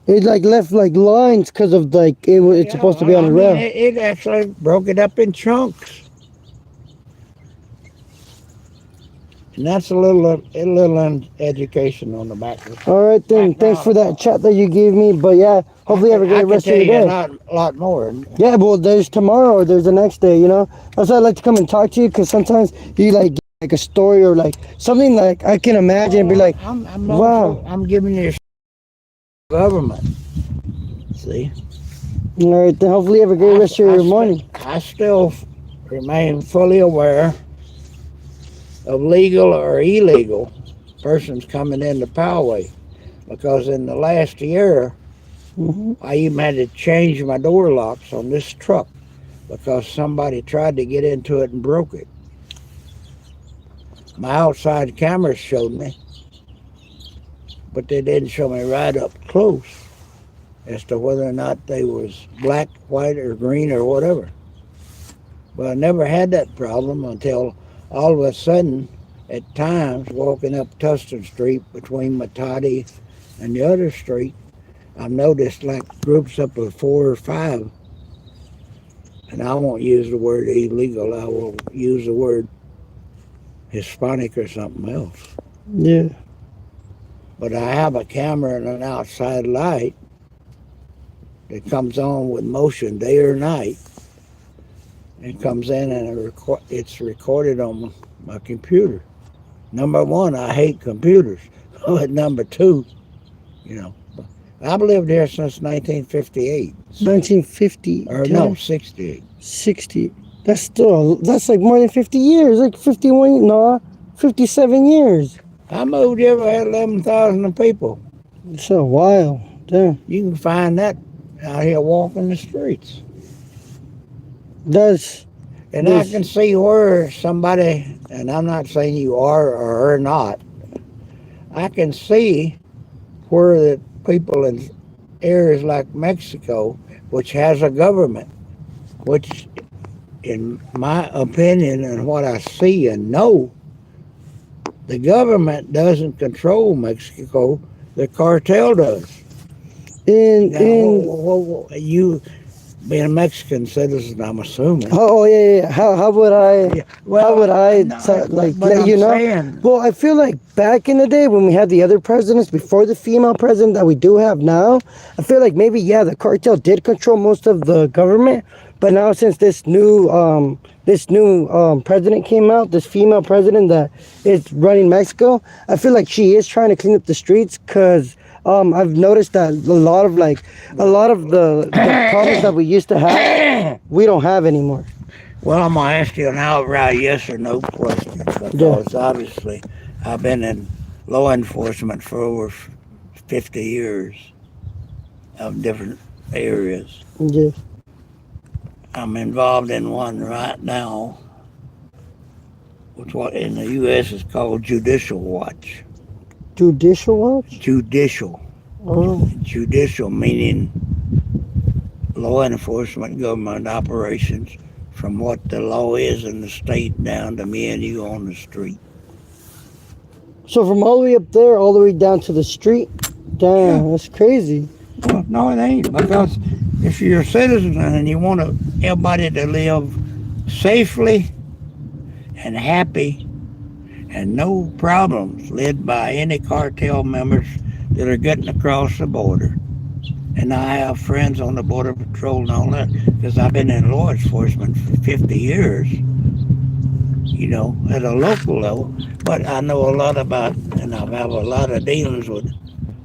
It like left like lines because of like it's supposed to be on the rail. It actually broke it up in chunks. And that's a little education on the back. All right then, thanks for that chat that you gave me. But yeah, hopefully you have a great rest of your day. A lot more. Yeah, well, there's tomorrow or there's the next day, you know. That's why I like to come and talk to you, because sometimes you like get, like a story or like something like I can imagine and be like, wow. I'm giving you government. See? All right, then hopefully you have a great rest of your morning. I still remain fully aware of legal or illegal persons coming into Poway, because in the last year, I even had to change my door locks on this truck because somebody tried to get into it and broke it. My outside cameras showed me, but they didn't show me right up close as to whether or not they was black, white, or green or whatever. But I never had that problem until all of a sudden, at times, walking up Tustin Street between Matati and the other street, I've noticed like groups up of 4 or 5, and I won't use the word illegal, I will use the word Hispanic or something else. Yeah. But I have a camera and an outside light that comes on with motion day or night. It comes in and it's recorded on my computer. Number one, I hate computers. But number two, you know, I've lived here since 1958. 1950. Or no, 68. 60. That's like more than 50 years. Like 51, no, 57 years. I moved here, we had 11,000 people. It's a while. Damn. You can find that out here walking the streets. And I can see where somebody, and I'm not saying you are or are not, I can see where the people in areas like Mexico, which has a government, which in my opinion and what I see and know, the government doesn't control Mexico, the cartel does. You being a Mexican citizen, I'm assuming. Oh yeah. How would I? Yeah. Well, how would I let you know? Saying, well, I feel like back in the day when we had the other presidents before the female president that we do have now, I feel like maybe the cartel did control most of the government, but now since this new president came out, this female president that is running Mexico, I feel like she is trying to clean up the streets because. I've noticed that a lot of the problems that we used to have, we don't have anymore. Well, I'm gonna ask you an outright yes or no question because obviously I've been in law enforcement for over 50 years of different areas. Yeah. I'm involved in one right now, which what in the U.S. is called Judicial Watch. Judicial Watch? Judicial. Oh. Judicial meaning law enforcement, government operations, from what the law is in the state down to me and you on the street. So from all the way up there, all the way down to the street? Damn, that's crazy. Well, no, it ain't, because if you're a citizen and you want everybody to live safely and happy and no problems led by any cartel members that are getting across the border. And I have friends on the Border Patrol and all that, because I've been in law enforcement for 50 years, at a local level. But I know a lot about, and I have a lot of dealings with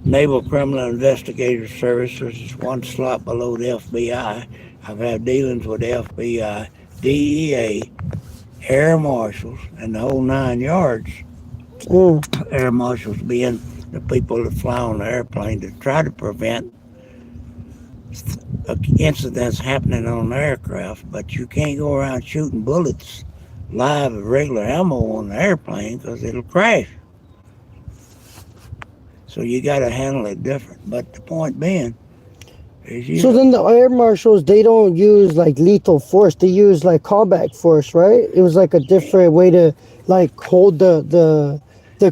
Naval Criminal Investigative Services, it's one slot below the FBI. I've had dealings with FBI, DEA, air marshals, and the whole 9 yards. Air marshals being the people that fly on the airplane to try to prevent incidents happening on the aircraft, but you can't go around shooting bullets live of regular ammo on the airplane because it'll crash. So you got to handle it different. But the point being, so then the air marshals, they don't use like lethal force, they use like callback force, right? It was like a different way to like hold the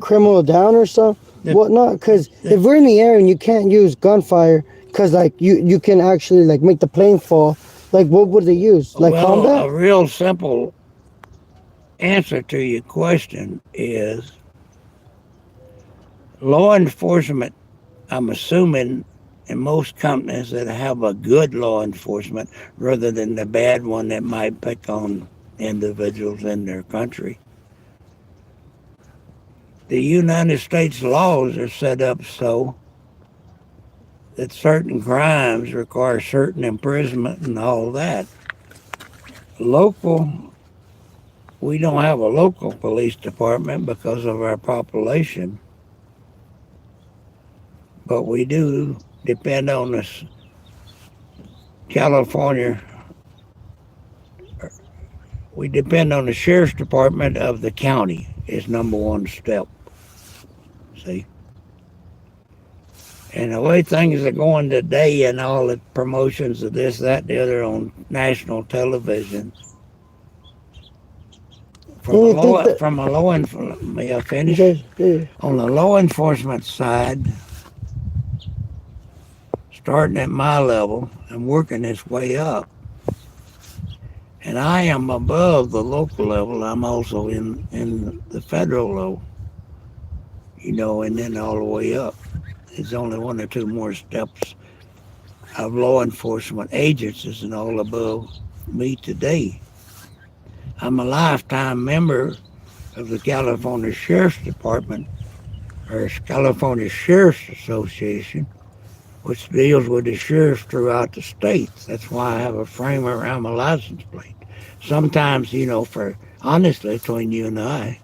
criminal down or something, whatnot. Because if we're in the air and you can't use gunfire, because like you can actually like make the plane fall, like what would they use? Like combat? A real simple answer to your question is law enforcement, I'm assuming, in most companies that have a good law enforcement rather than the bad one that might pick on individuals in their country. The United States laws are set up so that certain crimes require certain imprisonment and all that. We don't have a local police department because of our population, but we do depend on this California. We depend on the sheriff's department of the county is number one step. See? And the way things are going today and all the promotions of this, that, the other on national television, may I finish? Yeah. On the law enforcement side, starting at my level and working its way up. And I am above the local level. I'm also in the federal level, and then all the way up. There's only one or two more steps of law enforcement agencies and all above me today. I'm a lifetime member of the California Sheriff's Department, or California Sheriff's Association, which deals with the sheriffs throughout the states. That's why I have a frame around my license plate. Sometimes, for honestly, between you and I,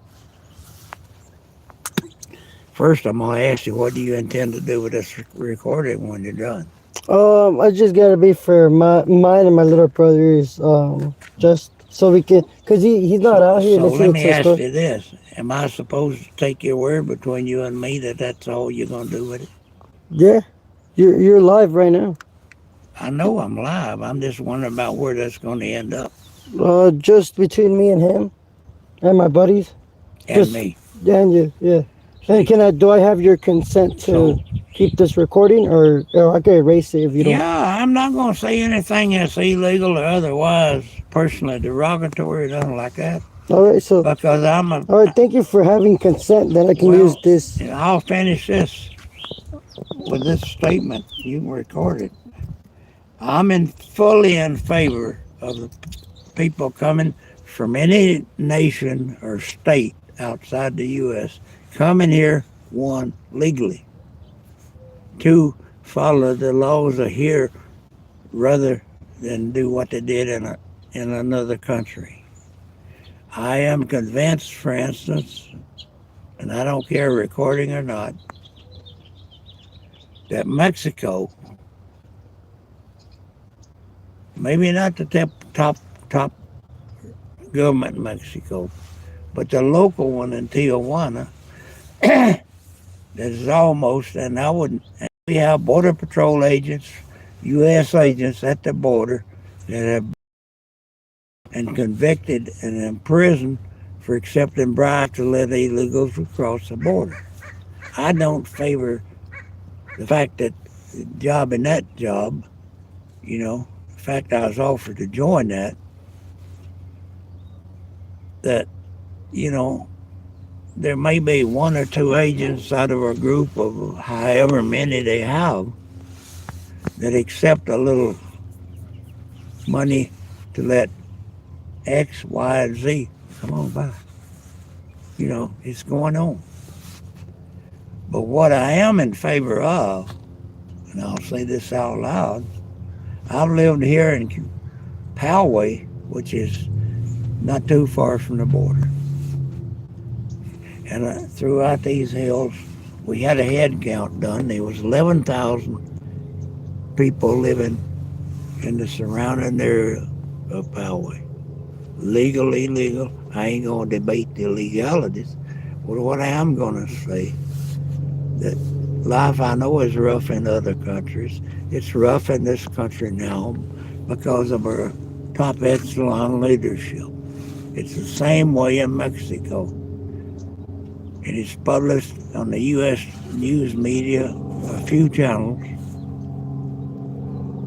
first I'm going to ask you, what do you intend to do with this recording when you're done? I just gotta be for mine and my little brothers. Just so we can, cause he's not out here So let listening me to ask stuff. you this. Am I supposed to take your word between you and me that that's all you're going to do with it? Yeah, you're live right now. I know I'm live. I'm just wondering about where that's going to end up. Just between me and him and my buddies. And Just me. and you, yeah. And See? do I have your consent to So, keep this recording, or I can erase it if you don't? yeah, I'm not going to say anything that's illegal or otherwise personally derogatory or nothing like that. All right, so Because all right, thank you for having consent that I can use well, this. I'll finish this with this statement. You can record it. I'm fully in favor of the people coming from any nation or state outside the U.S. coming here, one, legally, two, follow the laws of here rather than do what they did in another country. I am convinced, for instance, and I don't care recording or not, that Mexico, maybe not the top government in Mexico, but the local one in Tijuana, that is almost, and I wouldn't, we have Border Patrol agents, U.S. agents at the border that have been convicted and imprisoned for accepting bribes to let illegals across the border. I don't favor the fact that the job in that job, the fact I was offered to join that, you know, there may be one or two agents out of a group of however many they have that accept a little money to let X, Y, and Z come on by. It's going on. But what I am in favor of, and I'll say this out loud, I've lived here in Poway, which is not too far from the border. And throughout these hills, we had a head count done. There was 11,000 people living in the surrounding area of Poway. Legal, illegal, I ain't going to debate the legalities. But what I am going to say, that life I know is rough in other countries. It's rough in this country now because of our top echelon leadership. It's the same way in Mexico. It is published on the U.S. news media, a few channels,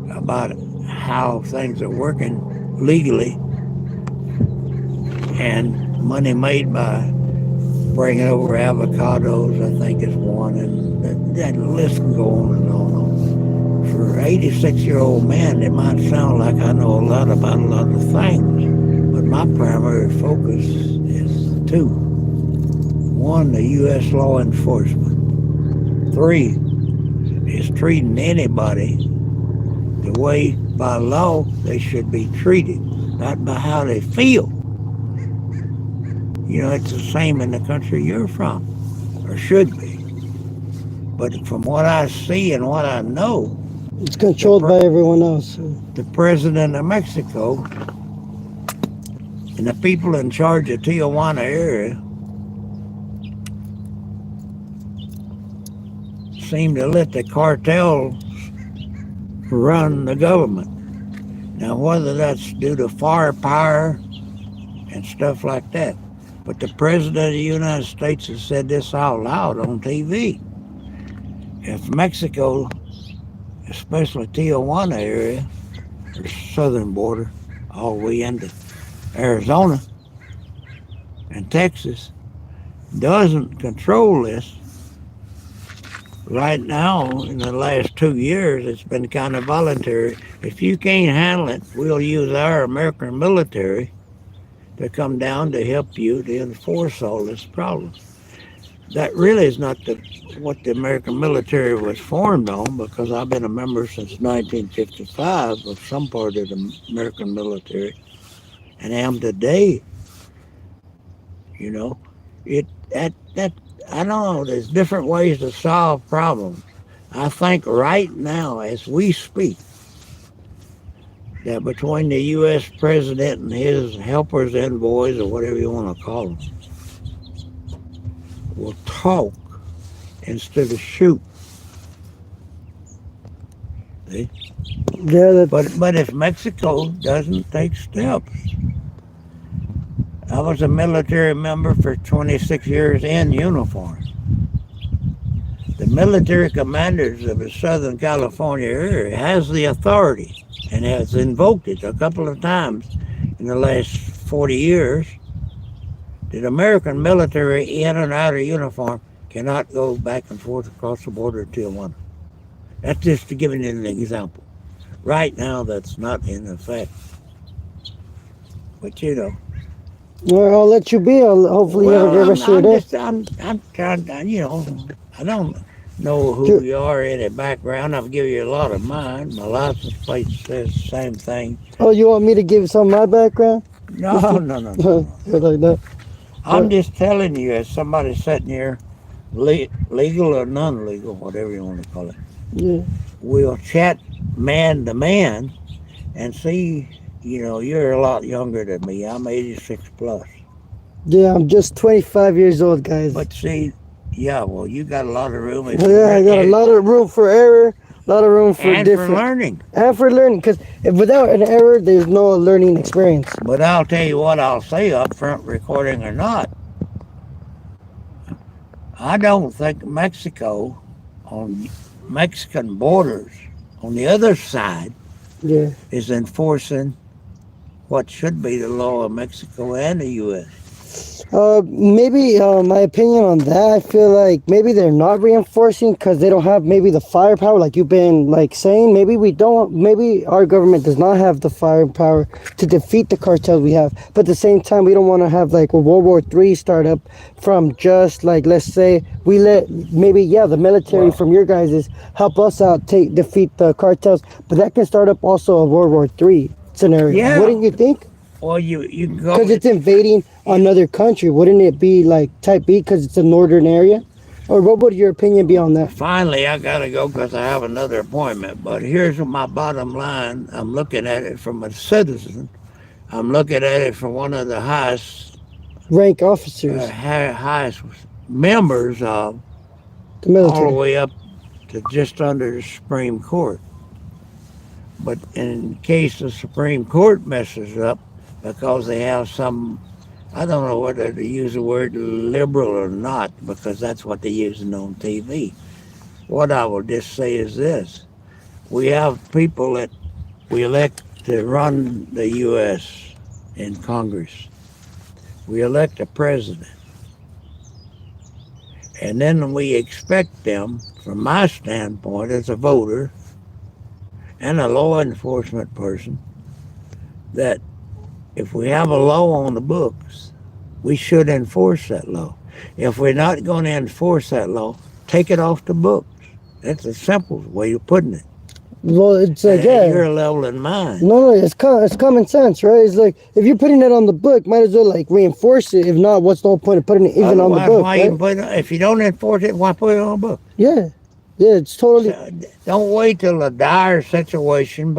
about how things are working legally and money made by bringing over avocados, I think is one, and that list can go on and on. For an 86-year-old man, it might sound like I know a lot about a lot of things, but my primary focus is two. One, the U.S. law enforcement. Three, is treating anybody the way by law they should be treated, not by how they feel. It's the same in the country you're from, or should be. But from what I see and what I know, It's controlled by everyone else. the president of Mexico and the people in charge of Tijuana area seem to let the cartels run the government. Now, whether that's due to firepower and stuff like that, but the president of the United States has said this out loud on TV. If Mexico, especially Tijuana area, or southern border, all the way into Arizona and Texas, doesn't control this, right now, in the last 2 years, it's been kind of voluntary. If you can't handle it, we'll use our American military to come down to help you to enforce all this problem. That really is not what the American military was formed on, because I've been a member since 1955 of some part of the American military, and am today. You know, that I don't know. There's different ways to solve problems. I think right now, as we speak, that between the U.S. president and his helpers, envoys, or whatever you want to call them, will talk instead of shoot. See? Yeah, But if Mexico doesn't take steps, I was a military member for 26 years in uniform. The military commanders of the Southern California area has the authority and has invoked it a couple of times in the last 40 years. The American military in and out of uniform cannot go back and forth across the border to Tijuana. That's just to give you an example. Right now, that's not in effect. But you know. well, I'll let you be. Hopefully, you have a good rest of your day. I'm trying to, I don't know who you are in the background. I've given you a lot of mine. My license plate says the same thing. Oh, you want me to give some of my background? No. Like that. I'm just telling you, as somebody sitting here, legal or non-legal, whatever you want to call it, Yeah. we'll chat man to man and see. You're a lot younger than me. I'm 86 plus. Yeah, I'm just 25 years old, guys. But see, yeah, well, you got a lot of room. Yeah, I got a lot of room for error, a lot of room for and different. for learning. And for learning, because without an error, there's no learning experience. But I'll tell you what I'll say up front, recording or not. I don't think Mexico, on Mexican borders, on the other side, Yeah. is enforcing what should be the law of Mexico and the U.S. Maybe my opinion on that, I feel like maybe they're not reinforcing because they don't have maybe the firepower, like you've been like saying. Maybe our government does not have the firepower to defeat the cartels we have. But at the same time, we don't want to have like a World War III start up from just like, let's say we let the military from your guys' help us out defeat the cartels. But that can start up also a World War III scenario. Yeah. Wouldn't you think? Well, you can go. Because it's invading another country. Wouldn't it be like type B because it's a northern area? Or what would your opinion be on that? Finally, I got to go because I have another appointment. But here's my bottom line. I'm looking at it from a citizen. I'm looking at it from one of the highest Rank officers, highest members of the military. all the way up to just under the Supreme Court. But in case the Supreme Court messes up because they have some, I don't know whether to use the word liberal or not, because that's what they're using on TV. What I will just say is this. We have people that we elect to run the U.S. in Congress. We elect a president. And then we expect them, from my standpoint as a voter and a law enforcement person, that if we have a law on the books, we should enforce that law. If we're not going to enforce that law, take it off the books. That's the simplest way of putting it. Well, it's like, You're level in mind. No, it's common sense, right? It's like, if you're putting it on the book, might as well like reinforce it. If not, what's the whole point of putting it even on the book, right? If you don't enforce it, why put it on the book? Yeah, it's totally. So, don't wait till a dire situation,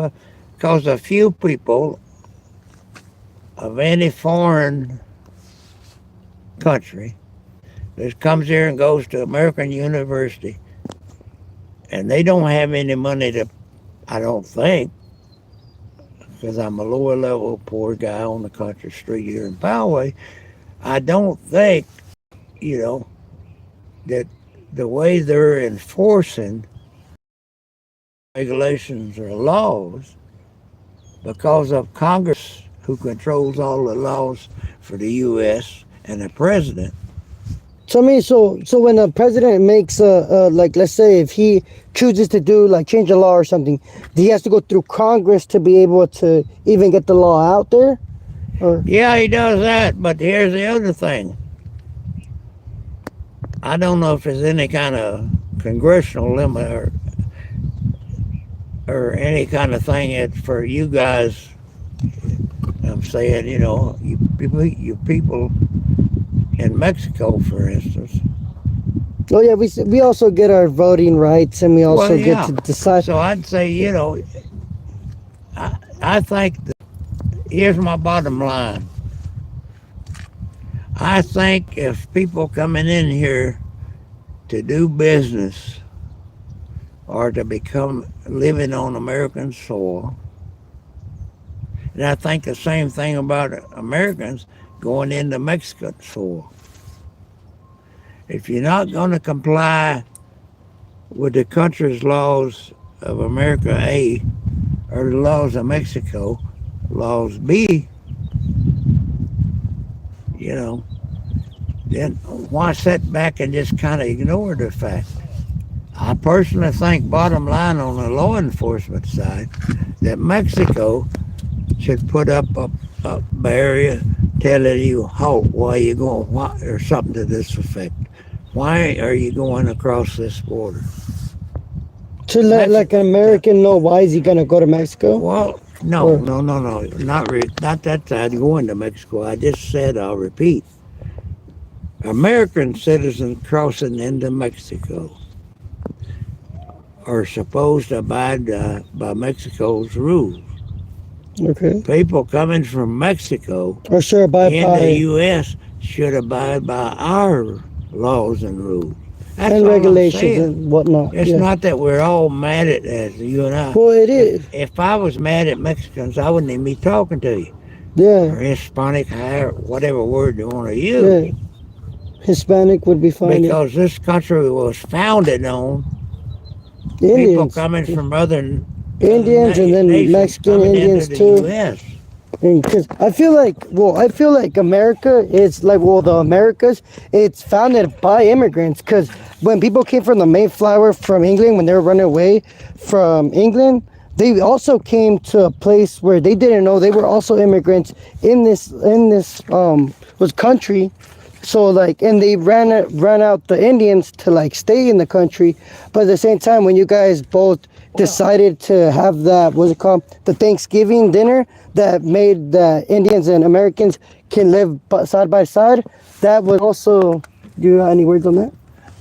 because a few people of any foreign country that comes here and goes to American University, and they don't have any money to, I don't think, because I'm a lower level poor guy on the country street here in Poway, I don't think, that the way they're enforcing regulations or laws, because of Congress, who controls all the laws for the U.S. and the president. So I mean, so when a president makes like, let's say if he chooses to do like change a law or something, he has to go through Congress to be able to even get the law out there. Or Yeah, he does that, but here's the other thing. I don't know if there's any kind of congressional limit or any kind of thing that for you guys. I'm saying, you people in Mexico, for instance. oh yeah, we also get our voting rights, and we Well, also get yeah. to decide. So I'd say, I think here's my bottom line. I think if people coming in here to do business or to become living on American soil, and I think the same thing about Americans going into Mexican soil. If you're not going to comply with the country's laws of America A or the laws of Mexico, laws B, you know, then why sit back and just kind of ignore the fact? I personally think, bottom line on the law enforcement side, that Mexico should put up a barrier telling you, halt, why you going, why, or something to this effect. Why are you going across this border? To let like an American know why is he gonna go to Mexico? Well, no, Or no, no, no, not that side going to Mexico. I just said, I'll repeat, American citizens crossing into Mexico are supposed to abide by Mexico's rules. okay, People coming from Mexico or sure, by in the U.S. should abide by our laws and rules. That's and all I'm regulations saying. and whatnot. It's Yeah. not that we're all mad at us, you and I. Well, it is. If I was mad at Mexicans, I wouldn't even be talking to you. Yeah. Or Hispanic, whatever word you want to use. Yeah. Hispanic would be fine. Because this country was founded on people Indians, coming from other Indians, and then nations Mexican coming Indians into the too. U.S. Because I feel like America is like, well, the Americas, it's founded by immigrants. Because when people came from the Mayflower from England, when they were running away from England, they also came to a place where they didn't know they were also immigrants in this was country. So like, and they ran out the Indians to like stay in the country, but at the same time, when you guys both decided to have that, what's it called, the Thanksgiving dinner that made the Indians and Americans can live side by side, that would also. Do you have any words on that?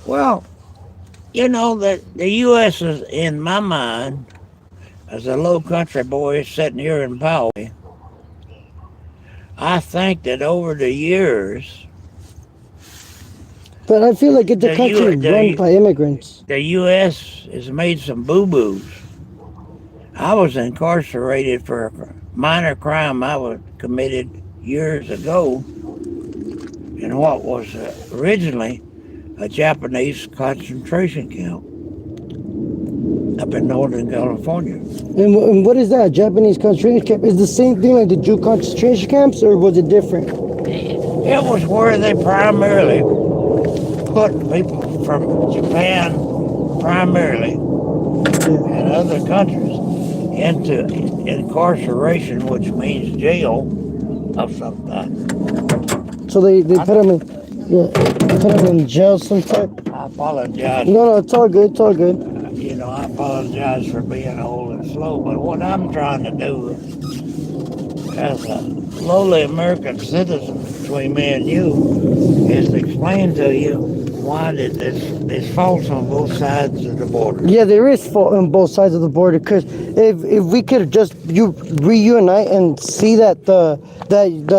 Well, that the U.S. is, in my mind, as a low country boy sitting here in Poway, I think that over the years, But I feel like it's a country run by immigrants. the U.S. has made some boo-boos. I was incarcerated for a minor crime I was committed years ago in what was originally a Japanese concentration camp up in Northern California. And what is that? Japanese concentration camp? Is the same thing like the Jew concentration camps, or was it different? It was where they primarily put people from Japan, primarily, and other countries into incarceration, which means jail of some type. So they put them in, they put them in jail sometime. I apologize. No, it's all good. It's all good. I apologize for being old and slow, but what I'm trying to do as a lowly American citizen between me and you is to explain to you why there's faults on both sides of the border. Yeah, there is fault on both sides of the border. Because if we could just reunite and see that the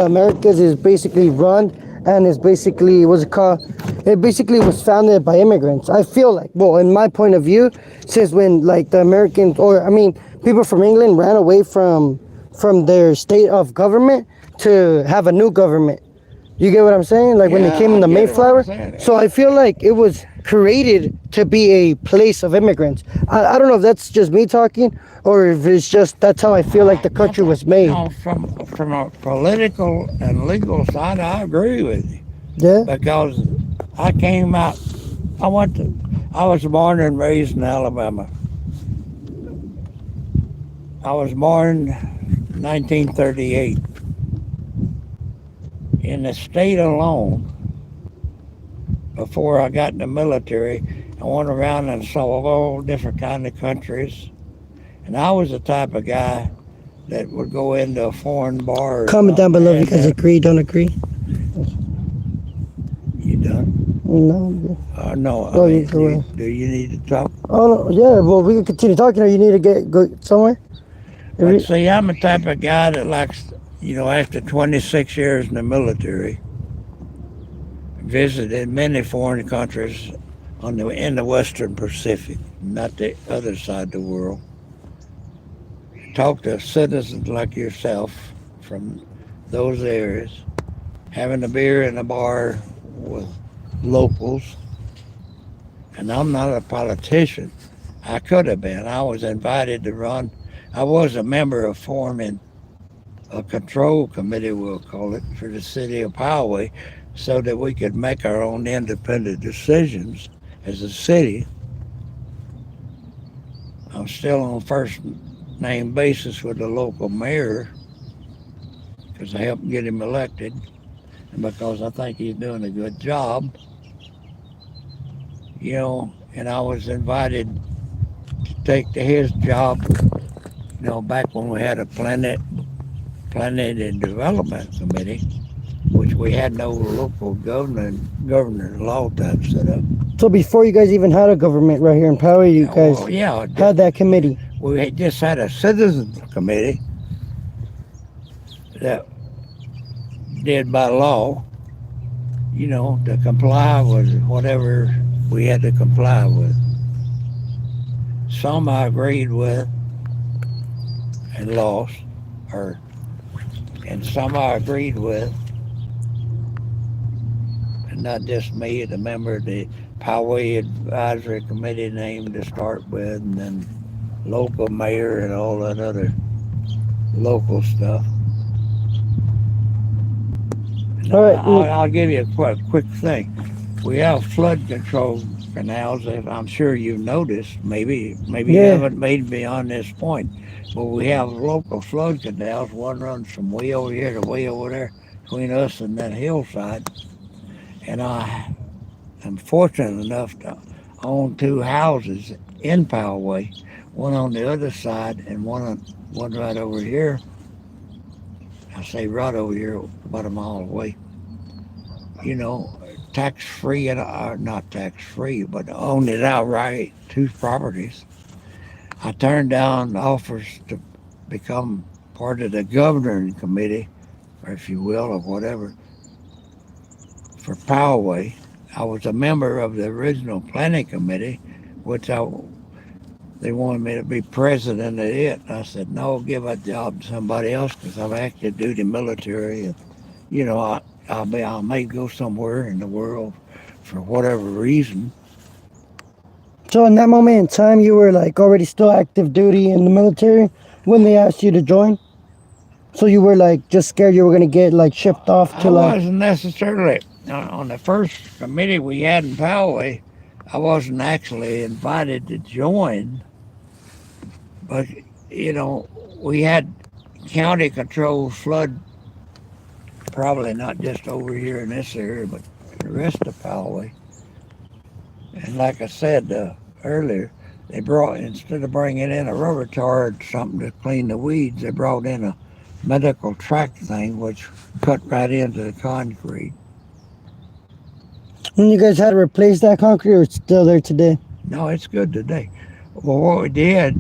Americas is basically run and is basically, what's it called? It basically was founded by immigrants. I feel like, well, in my point of view, since when like the Americans, or I mean, people from England ran away from their state of government to have a new government. You get what I'm saying? Like when they came in the Mayflower. So I feel like it was created to be a place of immigrants. I don't know if that's just me talking, or if it's just that's how I feel like the country was made. From a political and legal side, I agree with you. Yeah. Because I came out, I was born and raised in Alabama. I was born 1938. in the state alone, before I got in the military, I went around and saw all different kind of countries. And I was the type of guy that would go into a foreign bar or Comment down something, below if you and guys agree, don't agree. you done? No. No, Oh, I you mean, go ahead. do you need to talk? Oh, no, yeah, well, we can continue talking, or you need to go somewhere? But see, I'm the type of guy that likes, after 26 years in the military, visited many foreign countries in the Western Pacific, not the other side of the world. Talk to citizens like yourself from those areas, having a beer in a bar with locals. And I'm not a politician. I could have been. I was invited to run. I was a member of forming a control committee, we'll call it, for the city of Poway, so that we could make our own independent decisions as a city. I'm still on first name basis with the local mayor because I helped get him elected and because I think he's doing a good job. And I was invited to take to his job, back when we had a planning and development committee, which we had no local governor law type set up. So before you guys even had a government right here in Poway, you guys had that committee? We had just had a citizens committee that did by law, to comply with whatever we had to comply with. Some I agreed with and lost, and some I agreed with, and not just me, the member of the Poway Advisory Committee named to start with, and then local mayor and all that other local stuff. All right. I'll give you a quick thing. We have flood control canals, as I'm sure you've noticed. Maybe you haven't made me on this point, but we have local flood canals. One runs from way over here to way over there between us and that hillside. And I am fortunate enough to own two houses in Poway, one on the other side and one right over here. I say right over here, about a mile away. Tax-free, and not tax-free, but owned it outright, two properties. I turned down offers to become part of the governing committee, or if you will, or whatever, for Poway. I was a member of the original planning committee, which they wanted me to be president of it. I said, no, give that job to somebody else because I'm active duty military. And, I may go somewhere in the world for whatever reason. So in that moment in time, you were like already still active duty in the military when they asked you to join? So you were like just scared you were going to get like shipped off to I wasn't necessarily on the first committee we had in Poway. I wasn't actually invited to join, but we had county control flood, probably not just over here in this area, but the rest of Poway. And like I said earlier, they brought, instead of bringing in a rubber tar or something to clean the weeds, they brought in a medical track thing, which cut right into the concrete. And you guys had to replace that concrete, or it's still there today? No, it's good today. Well, what we did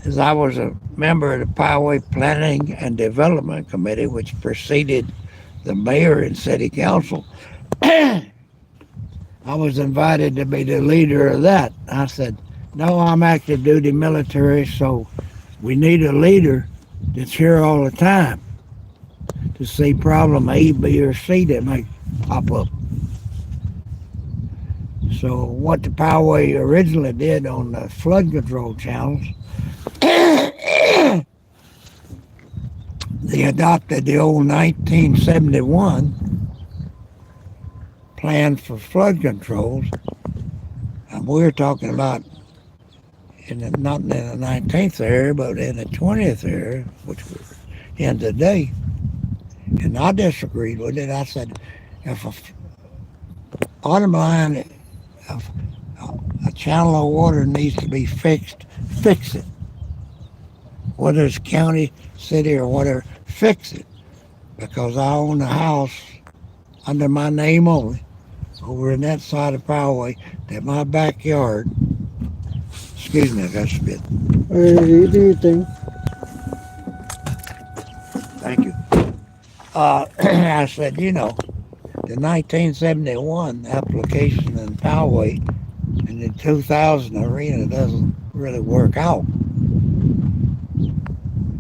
is I was a member of the Poway Planning and Development Committee, which preceded the mayor and city council. I was invited to be the leader of that. I said, no, I'm active duty military, so we need a leader that's here all the time to see problem A, B, or C that might pop up. So what the Poway originally did on the flood control channels, they adopted the old 1971 plan for flood controls. And we're talking about not in the 19th era, but in the 20th era, which we're in today. And I disagreed with it. I said, if a bottom line, if a channel of water needs to be fixed, fix it. Whether it's county, city, or whatever, fix it. Because I own a house under my name only over in that side of Poway that my backyard, excuse me, I got spit. You do your thing. Thank you. I said, the 1971 application in Poway and the 2000 arena doesn't really work out.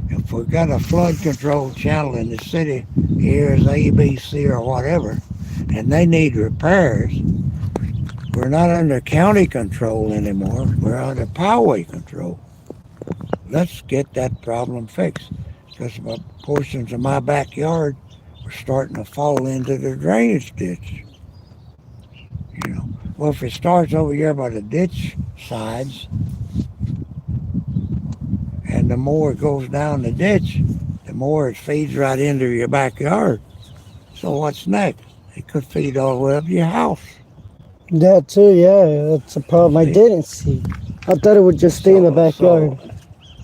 If we've got a flood control channel in the city, here's ABC or whatever, and they need repairs, we're not under county control anymore. We're under Poway control. Let's get that problem fixed, because portions of my backyard are starting to fall into the drainage ditch. Well, if it starts over here by the ditch sides, and the more it goes down the ditch, the more it feeds right into your backyard. So what's next? It could feed all the way up to your house. That too, yeah, that's a problem I didn't see. I thought it would just stay in the backyard. So,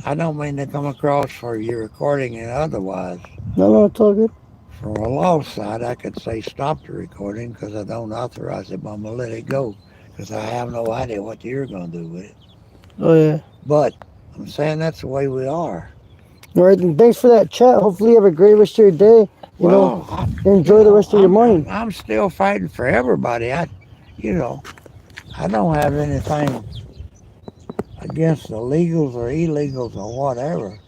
I don't mean to come across for your recording and otherwise. No, it's all good. From a law side, I could say stop the recording because I don't authorize it, but I'm going to let it go because I have no idea what you're going to do with it. Oh, yeah. But I'm saying that's the way we are. All right, and thanks for that chat. Hopefully you have a great rest of your day. Enjoy the rest of your morning. I'm still fighting for everybody. I don't have anything against the legals or illegals or whatever.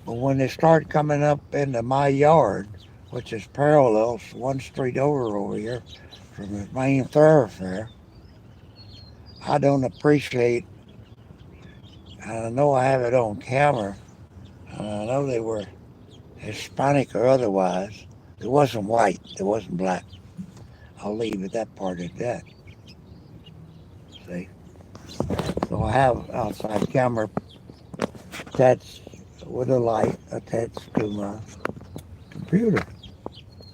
But when they start coming up into my yard, which is parallel, one street over here from the main thoroughfare, I don't appreciate, and I know I have it on camera, and I know they were Hispanic or otherwise. It wasn't white, it wasn't black. I'll leave it that part at that. See? So I have outside camera attached with a light attached to my computer.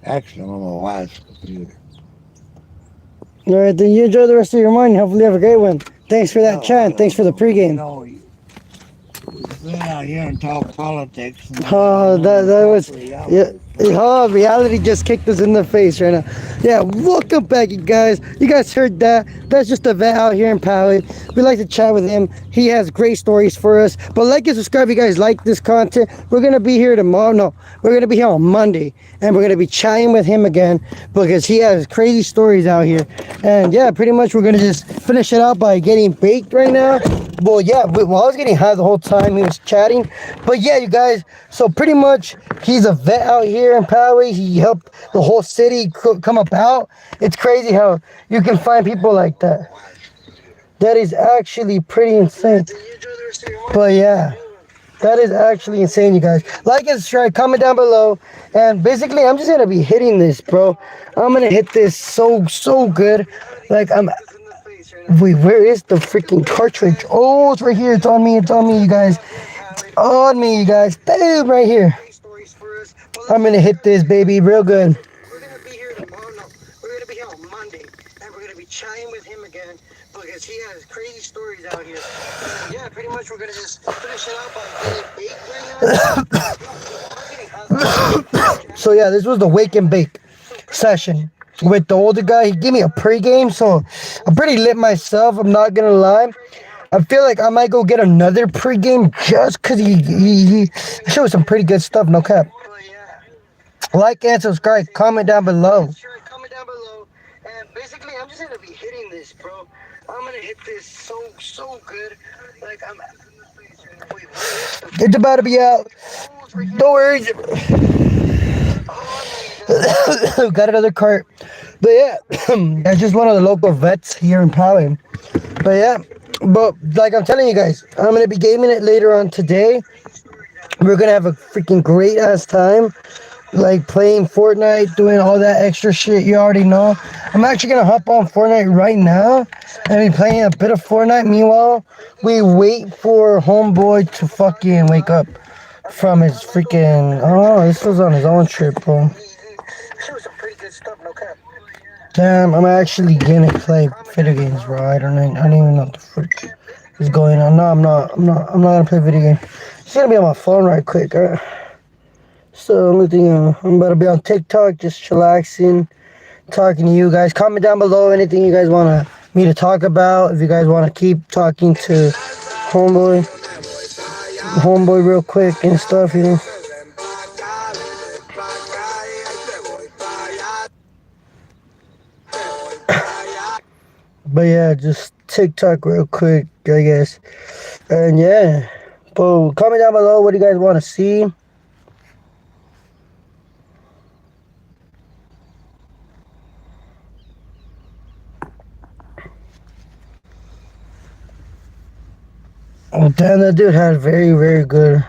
Actually, I'm on my wife's computer. All right, then you enjoy the rest of your morning. Hopefully you have a great one. Thanks for that chat. Thanks for the pregame. We've been out here and talk politics. Oh, that was, yeah. Oh, reality just kicked us in the face right now. Yeah, welcome back, you guys. You guys heard that. That's just a vet out here in Poway. We like to chat with him. He has great stories for us. But like and subscribe if you guys like this content. We're going to be here tomorrow. No, we're going to be here on Monday. And we're going to be chatting with him again because he has crazy stories out here. And yeah, pretty much we're going to just finish it out by getting baked right now. Well, yeah, I was getting high the whole time he was chatting. But yeah, you guys, so pretty much he's a vet out here in Poway. He helped the whole city come about. It's crazy how you can find people like that. That is actually pretty insane. But yeah, that is actually insane, you guys. Like and subscribe, comment down below. And basically, I'm just going to be hitting this, bro. I'm going to hit this so good. Like, wait, where is the freaking cartridge? Oh, it's right here. It's on me, you guys. On me, you guys. Boom, right here. I'm gonna hit this baby real good. We're gonna be here tomorrow. No, we're gonna be here on Monday, and we're gonna be chatting with him again because he has crazy stories out here. And yeah, pretty much we're gonna just finish it out by getting baked right now. So yeah, this was the wake and bake session with the older guy. He gave me a pregame, so I'm pretty lit myself. I'm not gonna lie. I feel like I might go get another pregame just because he showed some pretty good stuff, no cap. Like and subscribe, comment down below. And basically, I'm just gonna be hitting this, bro. I'm gonna hit this so good. Like it's about to be out. Don't worry. Got another cart. But yeah, that's just one of the local vets here in Poway. But yeah, but like I'm telling you guys, I'm gonna be gaming it later on today. We're gonna have a freaking great ass time. Like playing Fortnite, doing all that extra shit you already know. I'm actually gonna hop on Fortnite right now and be playing a bit of Fortnite. Meanwhile, we wait for homeboy to fucking wake up from his freaking, oh, this was on his own trip, bro. Damn, I'm actually gonna play video games, bro. I don't even know what the frick is going on. No, I'm not gonna play video games. It's gonna be on my phone right quick. So the only thing, I'm about to be on TikTok, just chillaxing, talking to you guys. Comment down below anything you guys want me to talk about. If you guys want to keep talking to homeboy real quick and stuff, you know. But yeah, just TikTok real quick, I guess. And yeah, but comment down below what you guys want to see. Oh damn, that dude had very, very good